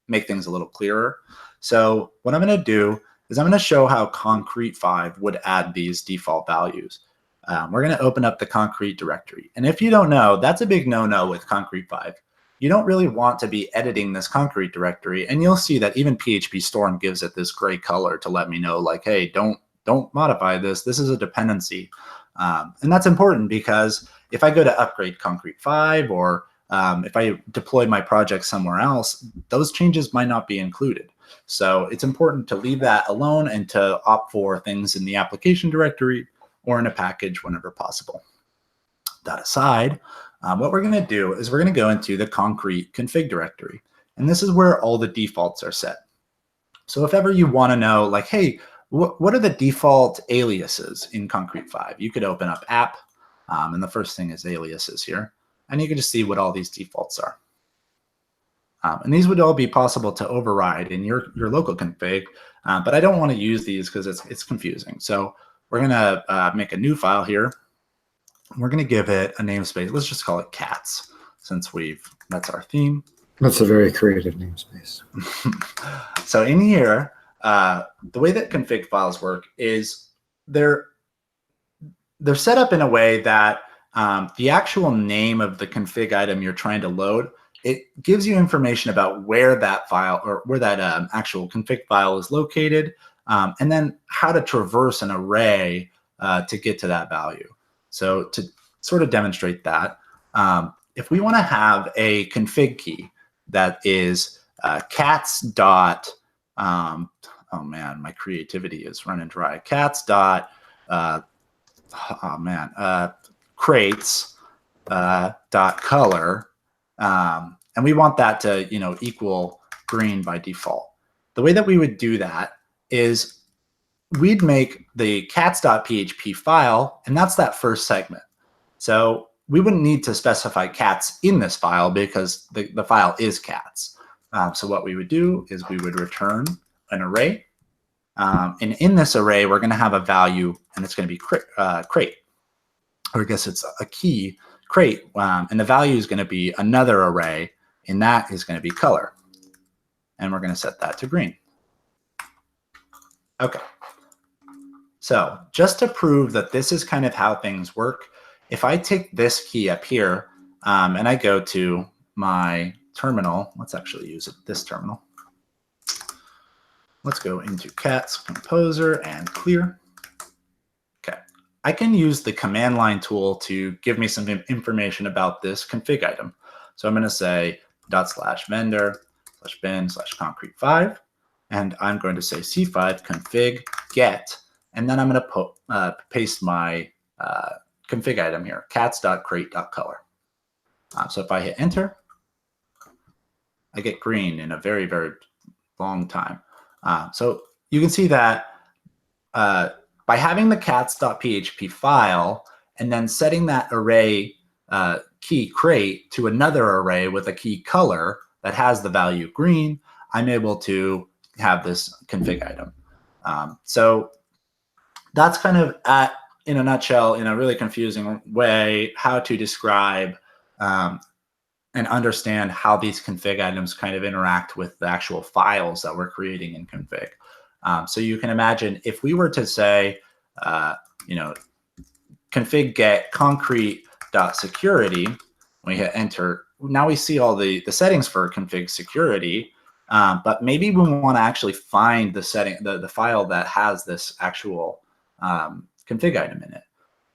make things a little clearer. So what I'm going to do is I'm going to show how Concrete 5 would add these default values. We're going to open up the Concrete directory. And if you don't know, that's a big no-no with Concrete 5. You don't really want to be editing this Concrete directory. And you'll see that even PHP Storm gives it this gray color to let me know, like, hey, don't modify this. This is a dependency. And that's important because if I go to upgrade Concrete 5 or if I deploy my project somewhere else, those changes might not be included. So it's important to leave that alone and to opt for things in the application directory or in a package whenever possible. That aside, what we're going to do is we're going to go into the Concrete config directory. And this is where all the defaults are set. So if ever you want to know, like, hey, what are the default aliases in Concrete 5? You could open up app, and the first thing is aliases here. And you can just see what all these defaults are. And these would all be possible to override in your local config, but I don't want to use these because it's confusing. So we're going to make a new file here. We're going to give it a namespace. Let's just call it cats, since that's our theme. That's a very creative namespace. So in here, the way that config files work is they're set up in a way that the actual name of the config item you're trying to load, it gives you information about where that file or where that actual config file is located, and then how to traverse an array to get to that value. So to sort of demonstrate that, if we want to have a config key that is cats dot, oh man, my creativity is running dry. Cats dot, crates dot color, and we want that to equal green by default. The way that we would do that is we'd make the cats.php file, and that's that first segment. So we wouldn't need to specify cats in this file because the file is cats. So what we would do is we would return an array. And in this array, we're going to have a value, and it's going to be crate. Or I guess it's a key crate. And the value is going to be another array, and that is going to be color. And we're going to set that to green. OK. So just to prove that this is kind of how things work, if I take this key up here and I go to my terminal, let's actually use this terminal. Let's go into cats composer and clear. OK, I can use the command line tool to give me some information about this config item. So I'm going to say ./vendor/bin/concrete5, and I'm going to say c5 config get, and then I'm going to paste my config item here, cats.crate.color. So if I hit enter, I get green in a very, very long time. So you can see that by having the cats.php file and then setting that array key crate to another array with a key color that has the value green, I'm able to have this config item. So that's kind of in a nutshell, in a really confusing way, how to describe and understand how these config items kind of interact with the actual files that we're creating in config. So you can imagine if we were to say, config get concrete.security, we hit enter, now we see all the settings for config security, but maybe we want to actually find the file that has this actual config item in it.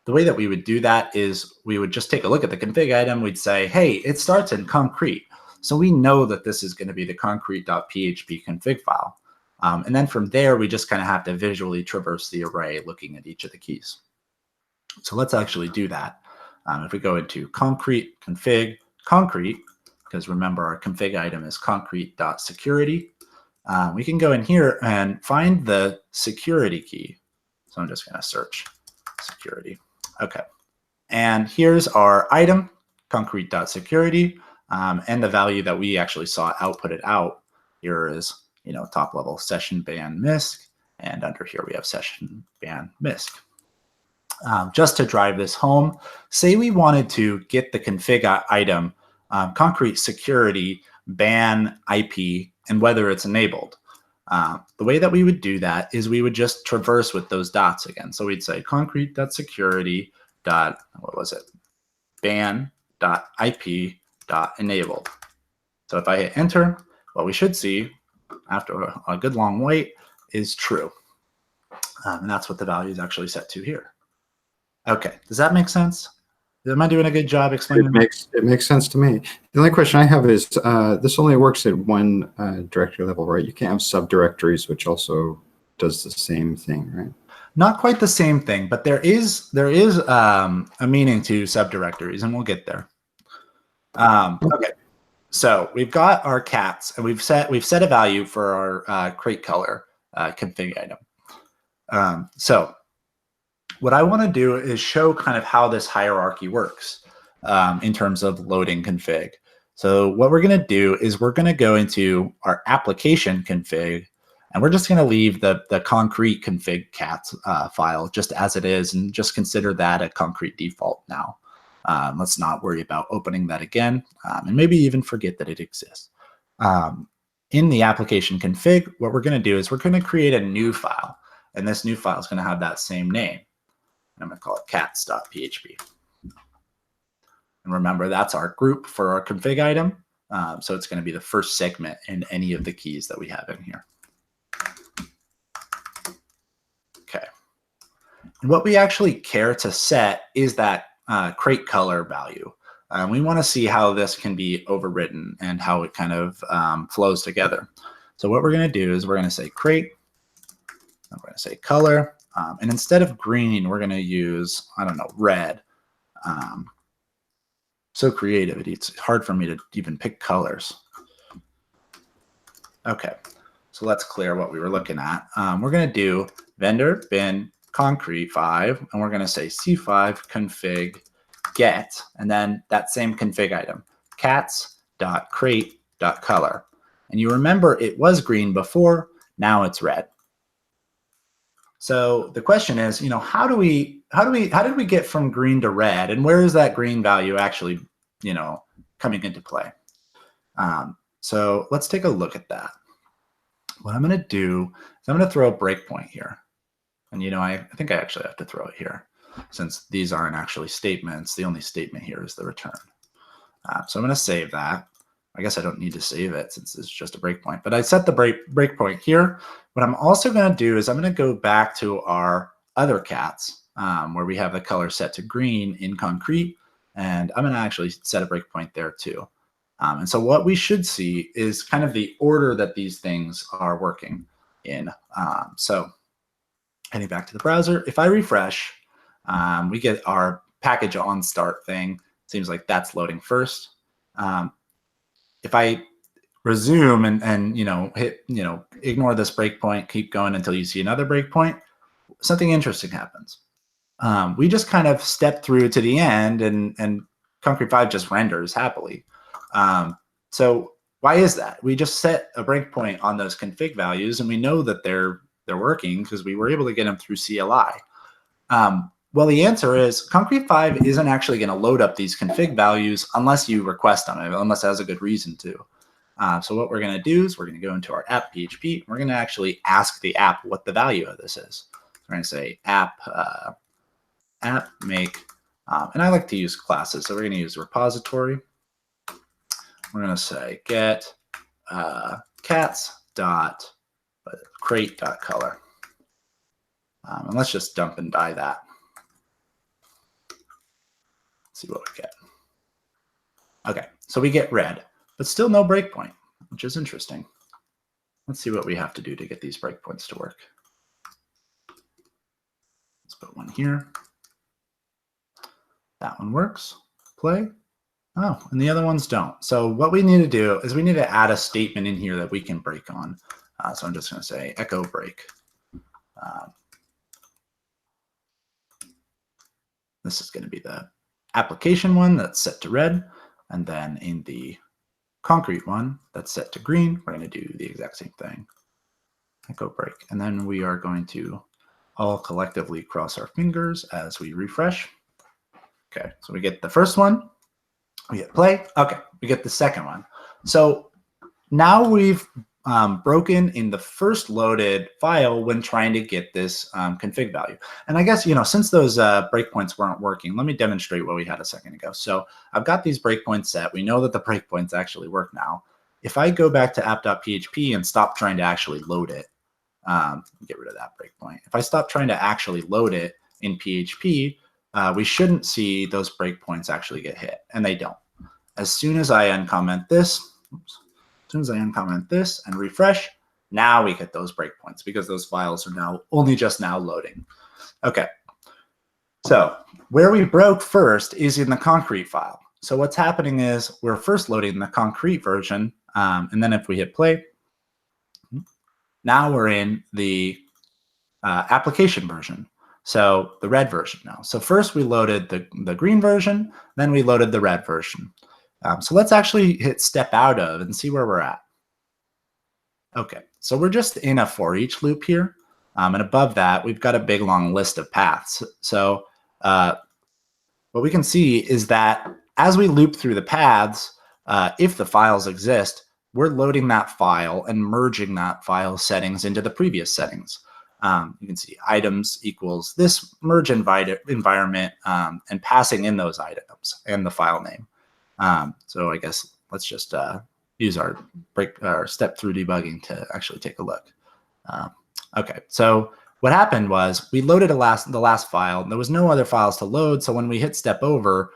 The way that we would do that is we would just take a look at the config item. We'd say, hey, it starts in concrete. So we know that this is going to be the concrete.php config file. And then from there, we just kind of have to visually traverse the array looking at each of the keys. So let's actually do that. If we go into concrete config concrete, because remember our config item is concrete.security, we can go in here and find the security key. So I'm just going to search security. OK. And here's our item, concrete.security, and the value that we actually saw outputted out here is, top level session ban MISC, and under here we have session ban MISC. Just to drive this home, say we wanted to get the config item, concrete security ban IP, and whether it's enabled. The way that we would do that is we would just traverse with those dots again. So we'd say concrete.security ban.ip.enabled. So if I hit enter, what we should see after a good long wait is true. And that's what the value is actually set to here. OK, does that make sense? Am I doing a good job explaining? It makes sense to me. The only question I have is, this only works at one directory level, right? You can't have subdirectories, which also does the same thing, right? Not quite the same thing, but there is a meaning to subdirectories, and we'll get there. OK, so we've got our cats, and we've set a value for our crate color config item. So what I want to do is show kind of how this hierarchy works in terms of loading config. So what we're going to do is we're going to go into our application config, and we're just going to leave the concrete config cats file just as it is, and just consider that a concrete default now. Let's not worry about opening that again, and maybe even forget that it exists. In the application config, what we're going to do is we're going to create a new file, and this new file is going to have that same name. I'm going to call it cats.php. And remember, that's our group for our config item. So it's going to be the first segment in any of the keys that we have in here. OK. And what we actually care to set is that crate color value. We want to see how this can be overwritten and how it kind of flows together. So what we're going to do is we're going to say crate. I'm going to say color. And instead of green, we're going to use, I don't know, red. So creative. It's hard for me to even pick colors. OK. So let's clear what we were looking at. We're going to do vendor bin concrete 5, and we're going to say C5 config get, and then that same config item, cats.crate.color. And you remember it was green before, now it's red. So the question is, how did we get from green to red, and where is that green value actually, coming into play? So let's take a look at that. What I'm going to do is I'm going to throw a breakpoint here. And, I think I actually have to throw it here since these aren't actually statements. The only statement here is the return. So I'm going to save that. I guess I don't need to save it since it's just a breakpoint, but I set the breakpoint here. What I'm also going to do is I'm going to go back to our other cats where we have the color set to green in concrete, and I'm going to actually set a breakpoint there too. And so what we should see is kind of the order that these things are working in. So heading back to the browser, if I refresh, we get our package on start thing. Seems like that's loading first. If I resume and hit ignore this breakpoint, keep going until you see another breakpoint, something interesting happens. We just kind of step through to the end, and Concrete 5 just renders happily. So why is that? We just set a breakpoint on those config values, and we know that they're working because we were able to get them through CLI. Well, the answer is Concrete 5 isn't actually going to load up these config values unless you request them, unless it has a good reason to. So what we're going to do is we're going to go into our app PHP. We're going to actually ask the app what the value of this is. We're going to say app make, and I like to use classes, so we're going to use repository. We're going to say get cats.crate.color. And let's just dump and die that. See what we get. Okay, so we get red, but still no breakpoint, which is interesting. Let's see what we have to do to get these breakpoints to work. Let's put one here. That one works. Play. Oh, and the other ones don't. So what we need to do is we need to add a statement in here that we can break on. So I'm just going to say echo break. This is going to be the application one that's set to red, and then in the concrete one that's set to green, we're going to do the exact same thing. Echo break, and then we are going to all collectively cross our fingers as we refresh. Okay, so we get the first one, we hit play. Okay, we get the second one. So now we've broken in the first loaded file when trying to get this config value. And I guess, since those breakpoints weren't working, let me demonstrate what we had a second ago. So I've got these breakpoints set. We know that the breakpoints actually work now. If I go back to app.php and stop trying to actually load it, get rid of that breakpoint. If I stop trying to actually load it in PHP, we shouldn't see those breakpoints actually get hit, and they don't. As soon as I uncomment this, as soon as I uncomment this and refresh, now we get those breakpoints because those files are now only just now loading. Okay, so where we broke first is in the concrete file. So what's happening is we're first loading the concrete version, and then if we hit play, now we're in the application version. So the red version now. So first we loaded the green version, then we loaded the red version. So let's actually hit step out of and see where we're at. Okay, so we're just in a for each loop here. And above that, we've got a big long list of paths. So what we can see is that as we loop through the paths, if the files exist, we're loading that file and merging that file settings into the previous settings. You can see items equals this merge environment and passing in those items and the file name. So I guess let's just use our step through debugging to actually take a look. Okay, so what happened was we loaded the last file. There was no other files to load, so when we hit step over,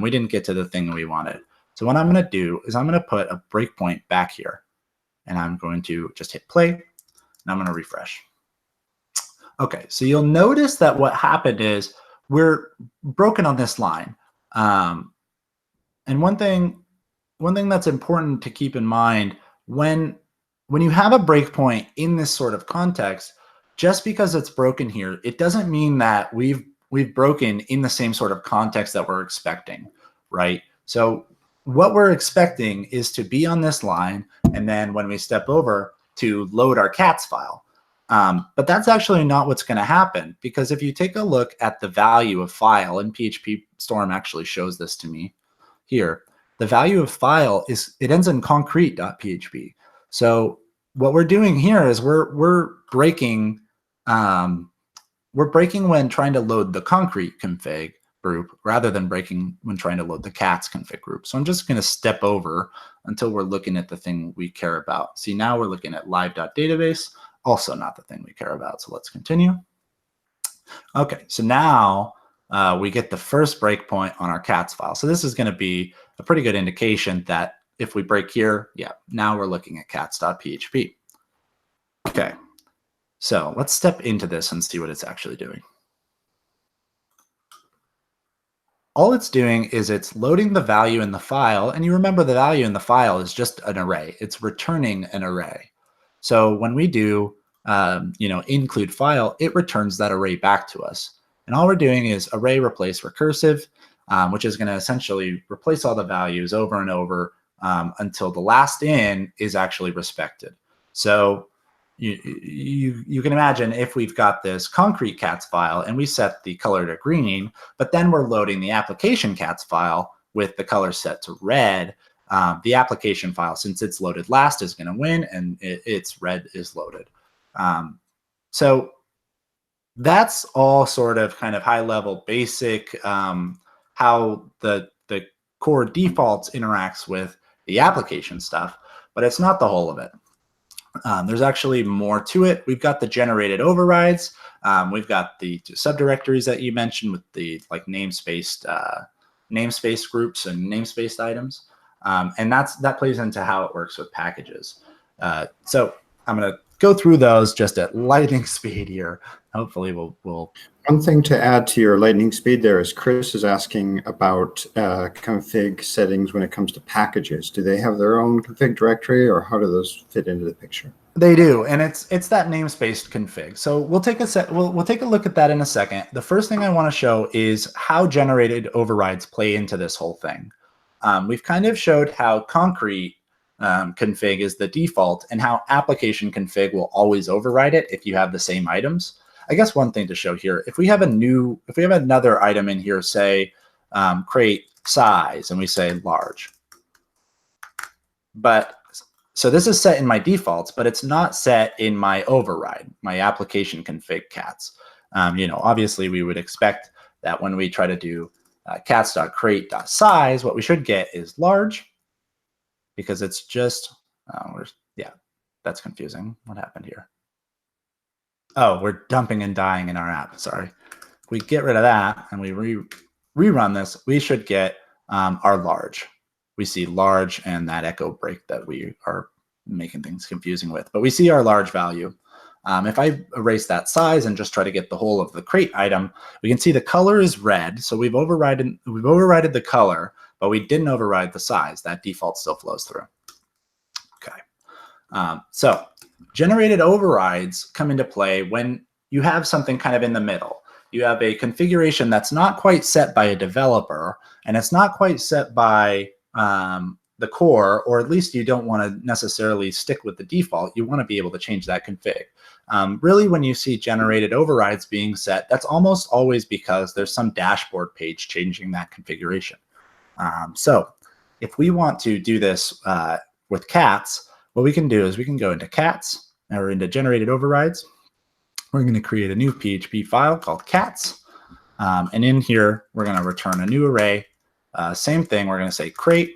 we didn't get to the thing we wanted. So what I'm going to do is I'm going to put a breakpoint back here, and I'm going to just hit play, and I'm going to refresh. Okay, so you'll notice that what happened is we're broken on this line. And one thing that's important to keep in mind when when you have a breakpoint in this sort of context, just because it's broken here, it doesn't mean that we've broken in the same sort of context that we're expecting, right? So what we're expecting is to be on this line, and then when we step over, to load our cats file. But that's actually not what's going to happen, because if you take a look at the value of file, and PHP Storm actually shows this to me here, the value of file it ends in concrete.php. So what we're doing here is we're breaking when trying to load the concrete config group rather than breaking when trying to load the cats config group. So I'm just going to step over until we're looking at the thing we care about. See, now we're looking at live.database, also not the thing we care about. So let's continue. Okay, so now we get the first breakpoint on our cats file. So this is going to be a pretty good indication that if we break here, yeah, now we're looking at cats.php. Okay, so let's step into this and see what it's actually doing. All it's doing is it's loading the value in the file, and you remember the value in the file is just an array. It's returning an array. So when we do include file, it returns that array back to us. And all we're doing is array replace recursive, which is going to essentially replace all the values over and over until the last in is actually respected. So you can imagine if we've got this concrete cats file and we set the color to green, but then we're loading the application cats file with the color set to red, the application file, since it's loaded last, is going to win, and its red is loaded. So that's all sort of kind of high level basic how the core defaults interacts with the application stuff, but it's not the whole of it. There's actually more to it. We've got the generated overrides. We've got the subdirectories that you mentioned with the like namespace groups and namespace items. And that plays into how it works with packages. So I'm going to go through those just at lightning speed here. Hopefully we'll. One thing to add to your lightning speed there is Chris is asking about config settings when it comes to packages. Do they have their own config directory, or how do those fit into the picture? They do, and it's that namespace config. So we'll take a look at that in a second. The first thing I want to show is how generated overrides play into this whole thing. We've kind of showed how concrete config is the default, and how application config will always override it if you have the same items. I guess one thing to show here, if we have another item in here, say create size, and we say large, but so this is set in my defaults, but it's not set in my override, my application config cats. Obviously we would expect that when we try to do cats.create.size, what we should get is large, because it's just, that's confusing. What happened here? Oh, we're dumping and dying in our app. Sorry. If we get rid of that and we rerun this, we should get our large. We see large and that echo break that we are making things confusing with. But we see our large value. If I erase that size and just try to get the whole of the crate item, we can see the color is red. So we've overridden the color, but we didn't override the size. That default still flows through. Okay. So generated overrides come into play when you have something kind of in the middle. You have a configuration that's not quite set by a developer, and it's not quite set by the core, or at least you don't want to necessarily stick with the default. You want to be able to change that config. Really, when you see generated overrides being set, that's almost always because there's some dashboard page changing that configuration. So if we want to do this with cats, what we can do is we can go into cats, or into generated overrides. We're going to create a new PHP file called cats. And in here, we're going to return a new array. Same thing, we're going to say crate.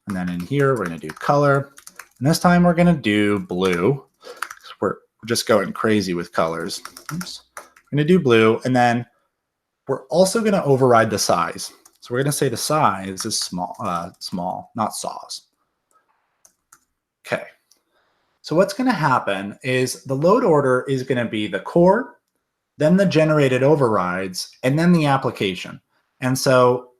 And then in here, we're going to do color. And this time we're going to do blue. We're just going crazy with colors. Oops. We're going to do blue. And then we're also going to override the size. So we're going to say the size is small, not saws. Okay. So what's going to happen is the load order is going to be the core, then the generated overrides, and then the application. And so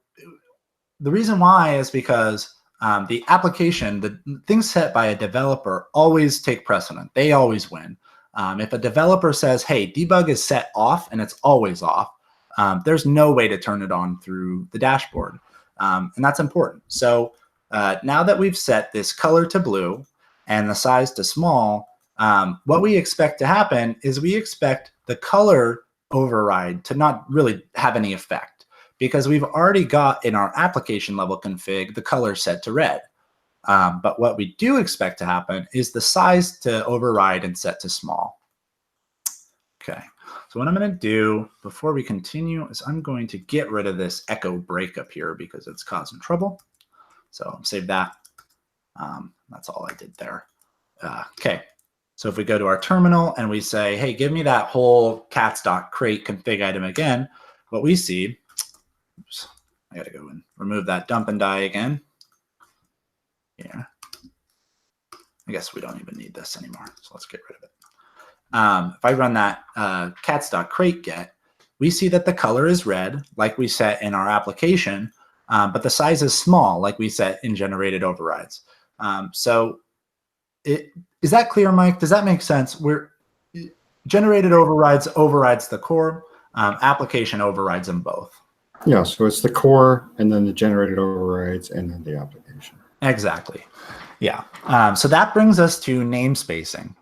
the reason why is because the application, the things set by a developer always take precedent. They always win. If a developer says, hey, debug is set off and it's always off, there's no way to turn it on through the dashboard. And that's important. So now that we've set this color to blue and the size to small, what we expect to happen is we expect the color override to not really have any effect, because we've already got in our application level config the color set to red. But what we do expect to happen is the size to override and set to small. Okay, so what I'm going to do before we continue is I'm going to get rid of this echo break up here because it's causing trouble. So save that. That's all I did there. Okay, so if we go to our terminal and we say, hey, give me that whole cats.crate config item again, what we see, oops, I got to go and remove that dump and die again. Yeah, I guess we don't even need this anymore, so let's get rid of it. If I run that cats.crate get, we see that the color is red, like we set in our application, but the size is small, like we set in generated overrides. So is that clear, Mike? Does that make sense? Generated overrides the core, application overrides them both. Yeah, so it's the core and then the generated overrides and then the application. Exactly. Yeah. So that brings us to namespacing.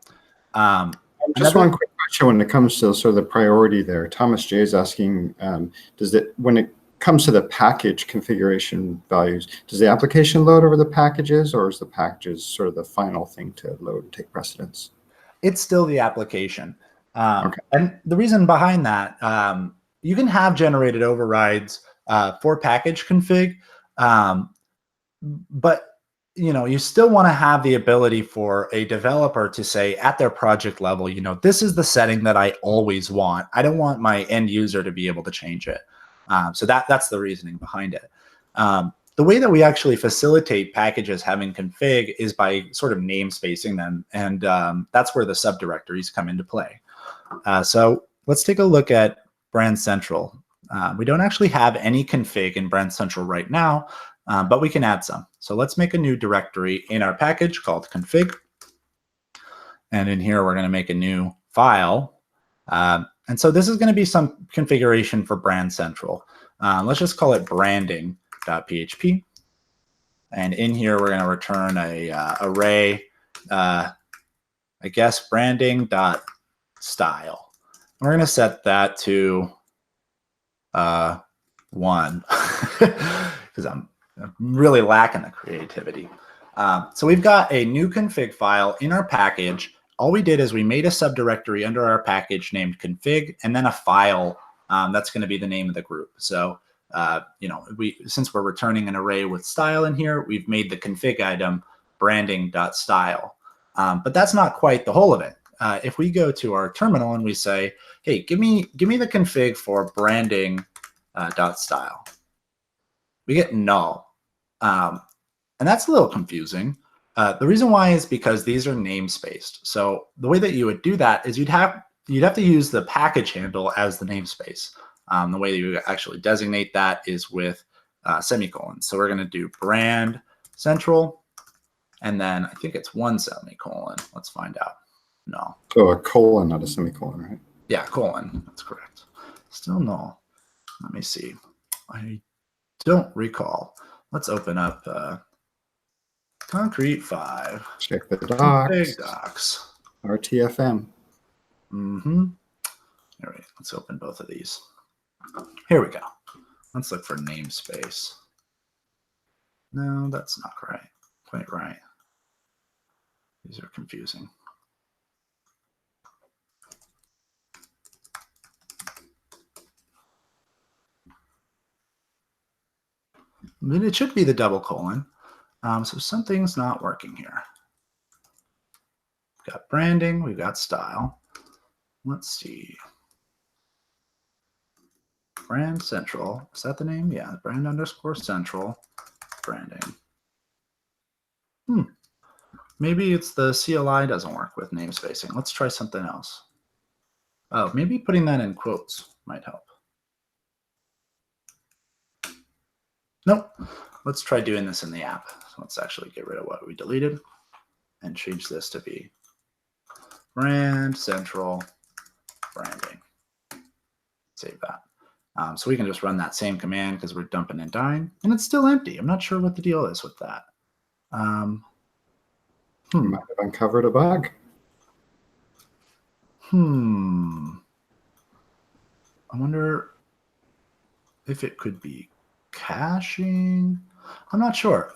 Just one quick question when it comes to sort of the priority there. Thomas J is asking, when it comes to the package configuration values, does the application load over the packages, or is the packages sort of the final thing to load and take precedence? It's still the application. Okay. And the reason behind that, you can have generated overrides for package config, but you still want to have the ability for a developer to say at their project level, this is the setting that I always want. I don't want my end user to be able to change it. So that's the reasoning behind it. The way that we actually facilitate packages having config is by sort of namespacing them. And that's where the subdirectories come into play. So let's take a look at Brand Central. We don't actually have any config in Brand Central right now, but we can add some. So let's make a new directory in our package called config. And in here, we're going to make a new file. And so this is going to be some configuration for Brand Central. Let's just call it branding.php. And in here, we're going to return a array, I guess, branding.style. We're going to set that to 1 because I'm really lacking the creativity. So we've got a new config file in our package. All we did is we made a subdirectory under our package named config, and then a file that's going to be the name of the group. So, since we're returning an array with style in here, we've made the config item branding.style. But that's not quite the whole of it. If we go to our terminal and we say, hey, give me the config for branding.style, we get null. And that's a little confusing. The reason why is because these are namespaced. So the way that you would do that is you'd have to use the package handle as the namespace. The way that you actually designate that is with semicolons. So we're going to do brand central, and then I think it's 1 semicolon. Let's find out. No. So a colon, not a semicolon, right? Yeah, colon. That's correct. Still null. Let me see. I don't recall. Let's open up Concrete 5. Check the docs. Big docs. RTFM. Mm-hmm. All right, let's open both of these. Here we go. Let's look for namespace. No, that's not quite right. These are confusing. I mean, it should be the double colon. So something's not working here. We've got branding, we've got style. Let's see. Brand Central, is that the name? Yeah, brand_central branding. Maybe it's the CLI doesn't work with namespacing. Let's try something else. Oh, maybe putting that in quotes might help. Nope. Let's try doing this in the app. So let's actually get rid of what we deleted and change this to be brand central branding. Save that. So we can just run that same command because we're dumping and dying, and it's still empty. I'm not sure what the deal is with that. Might have uncovered a bug. I wonder if it could be caching. I'm not sure.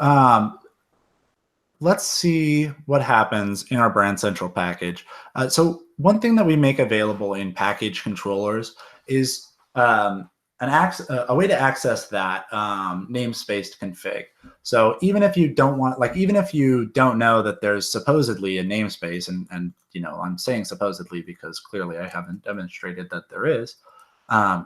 Let's see what happens in our Brand Central package. So one thing that we make available in package controllers is a way to access that namespace config. So even if you don't want, like, even if you don't know that there's supposedly a namespace, and you know, I'm saying supposedly because clearly I haven't demonstrated that there is.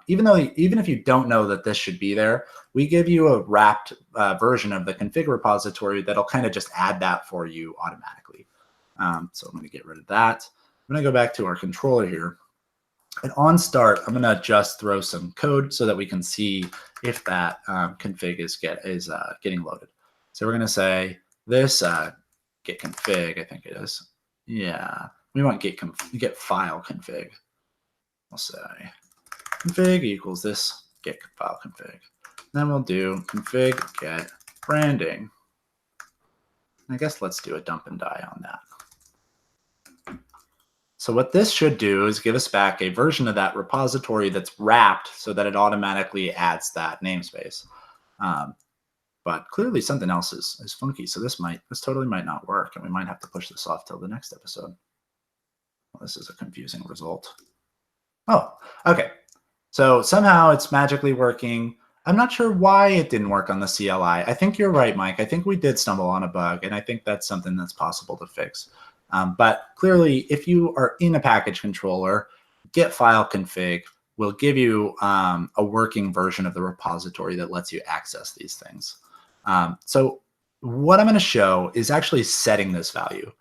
Even if you don't know that this should be there, we give you a wrapped version of the config repository that'll kind of just add that for you automatically. So I'm going to get rid of that. I'm going to go back to our controller here. And on start, I'm going to just throw some code so that we can see if that config is getting loaded. So we're going to say this get config, I think it is. Yeah, we want get file config. I'll say config equals this get file config. Then we'll do config get branding. I guess let's do a dump and die on that. So what this should do is give us back a version of that repository that's wrapped so that it automatically adds that namespace. But clearly something else is funky. So this totally might not work, and we might have to push this off till the next episode. Well, this is a confusing result. Oh, okay. So somehow it's magically working. I'm not sure why it didn't work on the CLI. I think you're right, Mike. I think we did stumble on a bug, and I think that's something that's possible to fix. But clearly, if you are in a package controller, get file config will give you a working version of the repository that lets you access these things. So what I'm going to show is actually setting this value.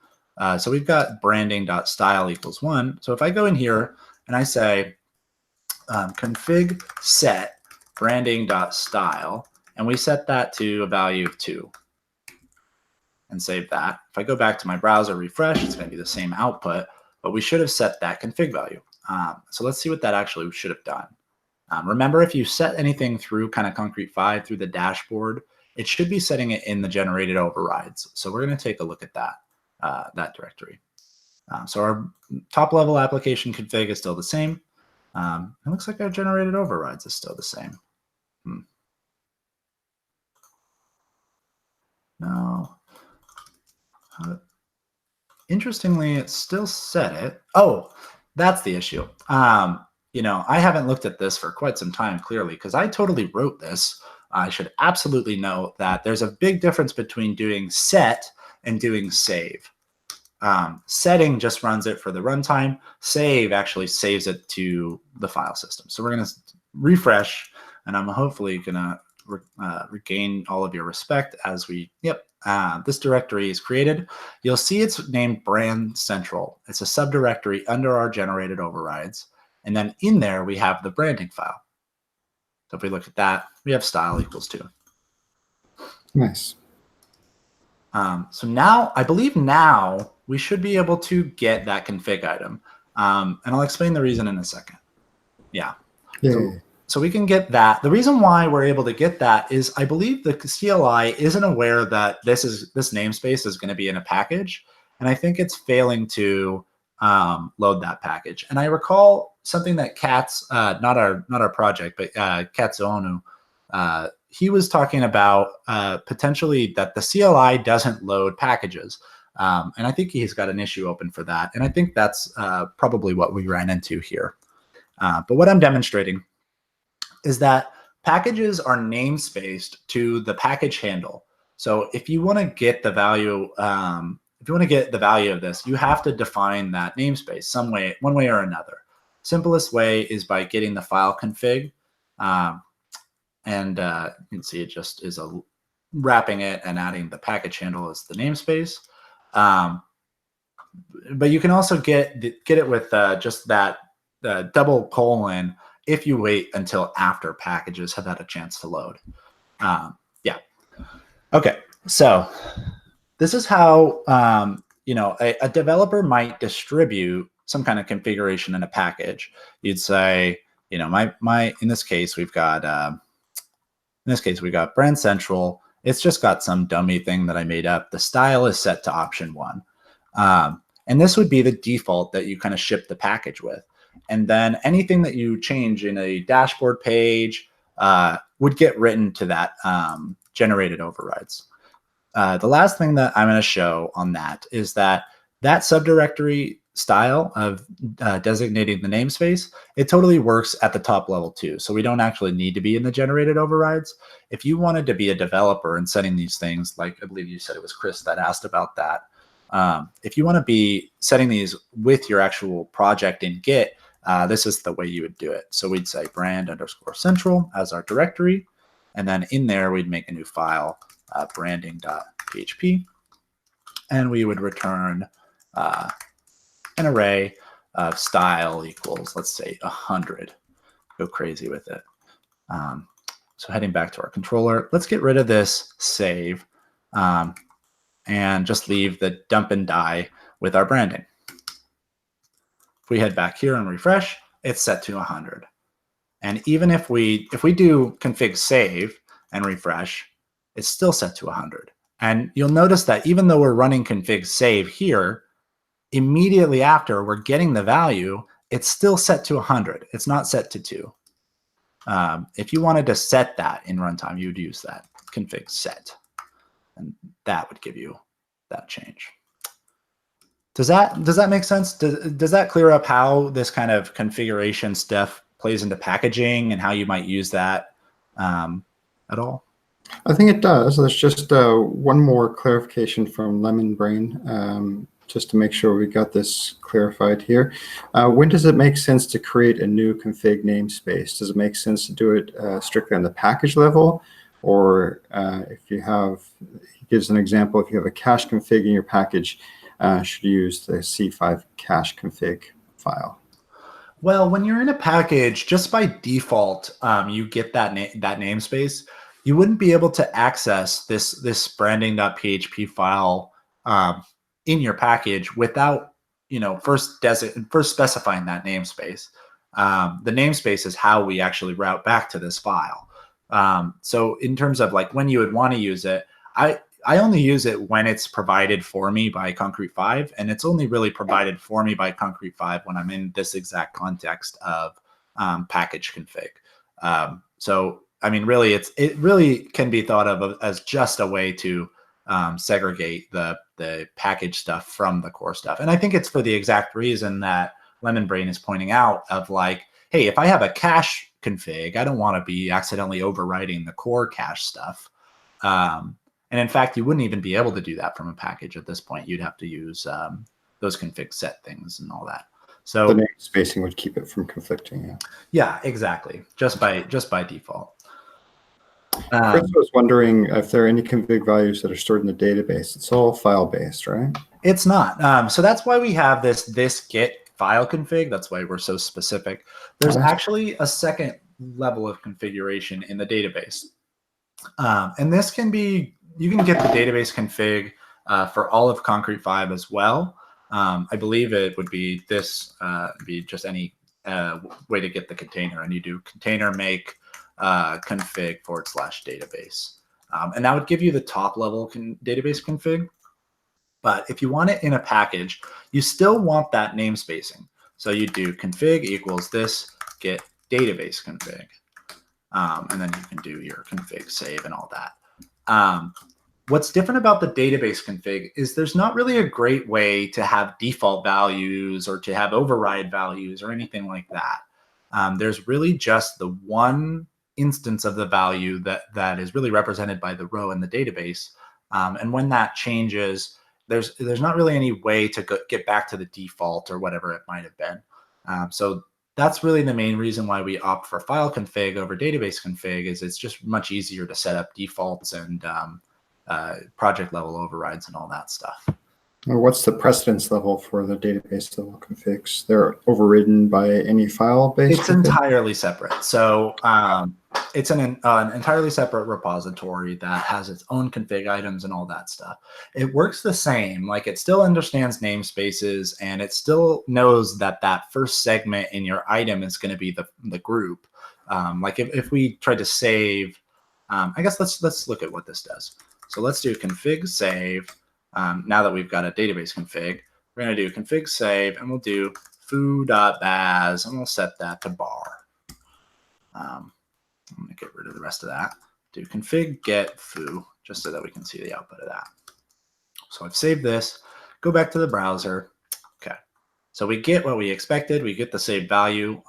So we've got branding.style equals 1. So if I go in here and I say config set branding.style, and we set that to a value of 2. And save that. If I go back to my browser, refresh, it's going to be the same output, but we should have set that config value. So let's see what that actually should have done. Remember, if you set anything through kind of Concrete 5 through the dashboard, it should be setting it in the generated overrides. So we're going to take a look at that directory. So our top level application config is still the same. It looks like our generated overrides is still the same. No. Interestingly, it still set it. Oh, that's the issue. You know, I haven't looked at this for quite some time, clearly, because I totally wrote this. I should absolutely know that there's a big difference between doing set and doing save. Setting just runs it for the runtime. Save actually saves it to the file system. So we're going to refresh, and I'm hopefully going to regain all of your respect as we, this directory is created. You'll see it's named Brand Central. It's a subdirectory under our generated overrides. And then in there, we have the branding file. So if we look at that, we have style equals 2. Nice. So now, I believe now we should be able to get that config item. And I'll explain the reason in a second. Yeah. So we can get that. The reason why we're able to get that is I believe the CLI isn't aware that this namespace is going to be in a package. And I think it's failing to load that package. And I recall something that Katz, not our project, but Katz Onu, he was talking about potentially that the CLI doesn't load packages. And I think he's got an issue open for that. And I think that's probably what we ran into here. But what I'm demonstrating is that packages are namespaced to the package handle. So if you want to get the value, of this, you have to define that namespace one way or another. Simplest way is by getting the file config, and you can see it just is wrapping it and adding the package handle as the namespace. But you can also get it with just that double colon if you wait until after packages have had a chance to load. Okay, so this is how a developer might distribute some kind of configuration in a package. You'd say, my in this case we've got Brand Central. It's just got some dummy thing that I made up. The style is set to option 1. And this would be the default that you kind of ship the package with. And then anything that you change in a dashboard page would get written to that generated overrides. The last thing that I'm going to show on that is that subdirectory style of designating the namespace, it totally works at the top level too. So we don't actually need to be in the generated overrides. If you wanted to be a developer and setting these things, like I believe you said it was Chris that asked about that. If you want to be setting these with your actual project in Git, this is the way you would do it. So we'd say brand_central as our directory. And then in there, we'd make a new file, branding.php. And we would return an array of style equals, let's say, 100. Go crazy with it. So heading back to our controller, let's get rid of this save and just leave the dump and die with our branding. If we head back here and refresh, it's set to 100. And even if we do config save and refresh, it's still set to 100. And you'll notice that even though we're running config save here, immediately after we're getting the value, it's still set to 100. It's not set to 2. If you wanted to set that in runtime, you would use that config set, and that would give you that change. Does that make sense? Does that clear up how this kind of configuration stuff plays into packaging and how you might use that at all? I think it does. There's just one more clarification from Lemon Brain, just to make sure we got this clarified here. When does it make sense to create a new config namespace? Does it make sense to do it strictly on the package level? Or if you have, he gives an example, if you have a cache config in your package, should you use the C5 cache config file? Well, when you're in a package, just by default, you get that namespace. You wouldn't be able to access this branding.php file in your package without first specifying that namespace. The namespace is how we actually route back to this file. So in terms of like when you would want to use it, I only use it when it's provided for me by Concrete 5, and it's only really provided for me by Concrete 5 when I'm in this exact context of package config. So I mean, really, it really can be thought of as just a way to segregate the package stuff from the core stuff. And I think it's for the exact reason that Lemon Brain is pointing out of like, hey, if I have a cache config, I don't want to be accidentally overwriting the core cache stuff. And in fact, you wouldn't even be able to do that from a package at this point. You'd have to use those config set things and all that. So the namespacing would keep it from conflicting. Yeah. Yeah, exactly. Just by default. Chris was wondering if there are any config values that are stored in the database. It's all file based, right? It's not. So that's why we have this git file config. That's why we're so specific. There's actually a second level of configuration in the database. And this can be, you can get the database config for all of Concrete 5 as well. I believe it would be this, be just any way to get the container, and you do container make config /database. And that would give you the top level database config. But if you want it in a package, you still want that namespacing. So you do config equals this get database config. And then you can do your config save and all that. What's different about the database config is there's not really a great way to have default values or to have override values or anything like that. There's really just the one instance of the value that is really represented by the row in the database. And when that changes, there's not really any way to get back to the default or whatever it might have been. So that's really the main reason why we opt for file config over database config, is it's just much easier to set up defaults and project level overrides and all that stuff. What's the precedence level for the database level configs? They're overridden by any file-based? It's entirely separate. So it's an entirely separate repository that has its own config items and all that stuff. It works the same. Like, it still understands namespaces, and it still knows that that first segment in your item is going to be the group. Like if we tried to save, I guess let's look at what this does. So let's do config save. Now that we've got a database config, we're going to do config save, and we'll do foo.baz, and we'll set that to bar. I'm going to get rid of the rest of that. Do config get foo, just so that we can see the output of that. So I've saved this. Go back to the browser. Okay. So we get what we expected. We get the saved value,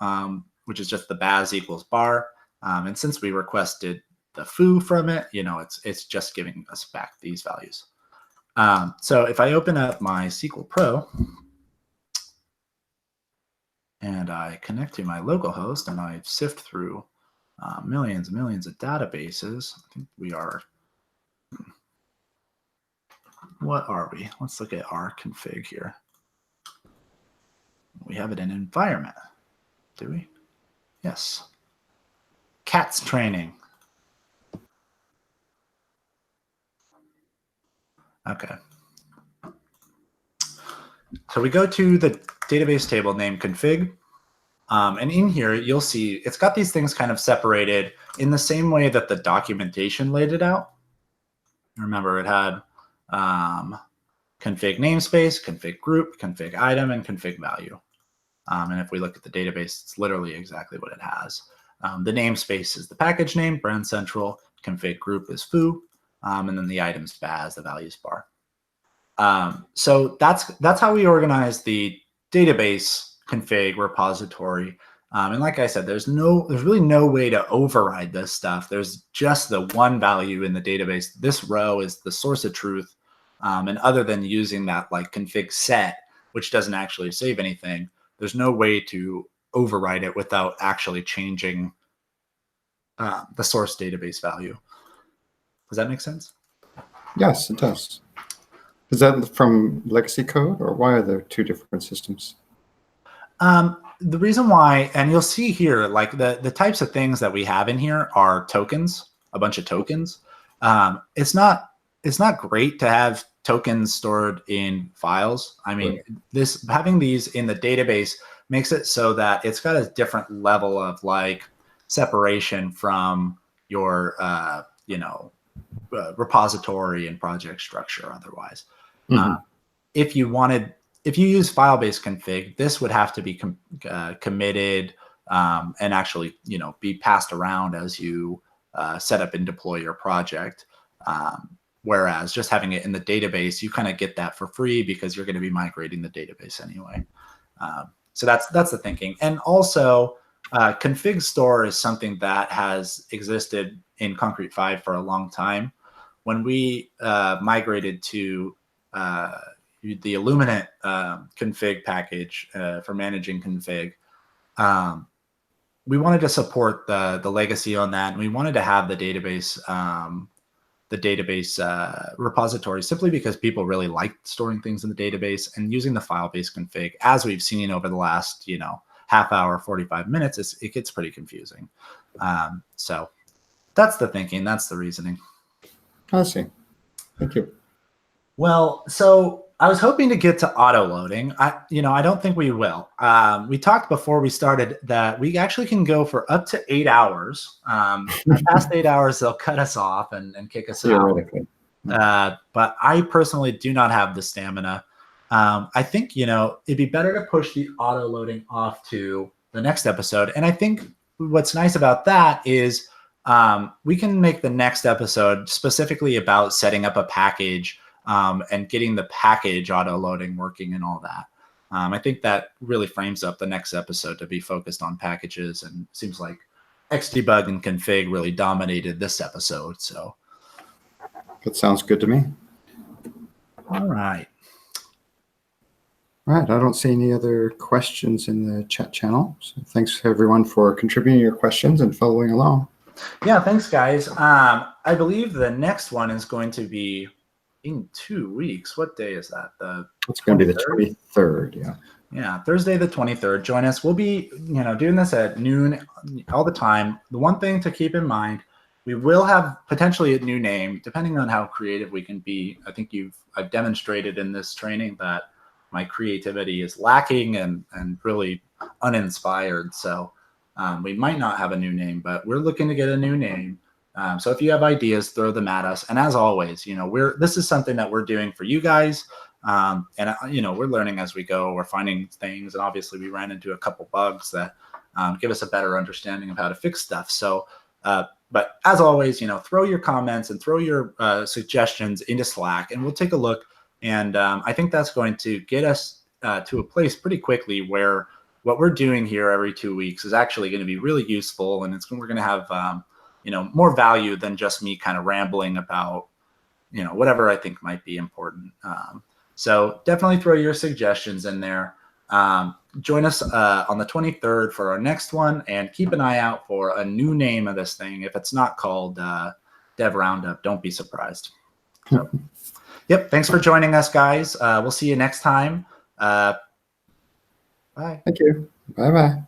which is just the baz equals bar. And since we requested the foo from it, it's just giving us back these values. So if I open up my SQL Pro and I connect to my localhost and I sift through millions and millions of databases, I think we are, what are we? Let's look at our config here. We have it in environment, do we? Yes. CATS training. Okay. So we go to the database table named config. And in here, you'll see it's got these things kind of separated in the same way that the documentation laid it out. Remember, it had config namespace, config group, config item, and config value. And if we look at the database, it's literally exactly what it has. The namespace is the package name, brand central, config group is foo, and then the items baz, the values bar. So that's how we organize the database config repository. And like I said, there's really no way to override this stuff. There's just the one value in the database. This row is the source of truth. And other than using that like config set, which doesn't actually save anything, there's no way to override it without actually changing the source database value. Does that make sense? Yes, it does. Is that from legacy code, or why are there two different systems? The reason why, and you'll see here, like the types of things that we have in here are tokens, a bunch of tokens. It's not great to have tokens stored in files. I mean, right. Having these in the database makes it so that it's got a different level of like separation from your repository and project structure otherwise. Mm-hmm. If you use file-based config, this would have to be committed and actually, be passed around as you set up and deploy your project. Whereas just having it in the database, you kind of get that for free because you're going to be migrating the database anyway. So that's the thinking. And also, config store is something that has existed in Concrete 5 for a long time. When we migrated to the Illuminate config package for managing config, we wanted to support the legacy on that, and we wanted to have the database repository simply because people really liked storing things in the database, and using the file-based config, as we've seen over the last half hour, 45 minutes, it gets pretty confusing. So that's the thinking, that's the reasoning. I see. Thank you. Well, so I was hoping to get to auto loading. I don't think we will. We talked before we started that we actually can go for up to 8 hours. Past 8 hours, they'll cut us off and kick us out. But I personally do not have the stamina. I think, it'd be better to push the auto loading off to the next episode. And I think what's nice about that is we can make the next episode specifically about setting up a package and getting the package auto loading working and all that. I think that really frames up the next episode to be focused on packages, and it seems like Xdebug and config really dominated this episode. So that sounds good to me. All right. All right. I don't see any other questions in the chat channel. So thanks everyone for contributing your questions and following along. Yeah, thanks guys. I believe the next one is going to be in 2 weeks. What day is that? It's going to be the 23rd. Yeah. Yeah, Thursday the 23rd. Join us. We'll be, doing this at noon all the time. The one thing to keep in mind, we will have potentially a new name, depending on how creative we can be. I think I've demonstrated in this training that my creativity is lacking and really uninspired. So we might not have a new name, but we're looking to get a new name. So if you have ideas, throw them at us. And as always, this is something that we're doing for you guys. And we're learning as we go. We're finding things, and obviously we ran into a couple bugs that give us a better understanding of how to fix stuff. So, but as always, throw your comments and throw your suggestions into Slack, and we'll take a look. And I think that's going to get us to a place pretty quickly where what we're doing here every 2 weeks is actually going to be really useful, and we're going to have more value than just me kind of rambling about whatever I think might be important. So definitely throw your suggestions in there. Join us on the 23rd for our next one, and keep an eye out for a new name of this thing. If it's not called Dev Roundup, don't be surprised. So, yep. Thanks for joining us, guys. We'll see you next time. Bye. Thank you. Bye-bye.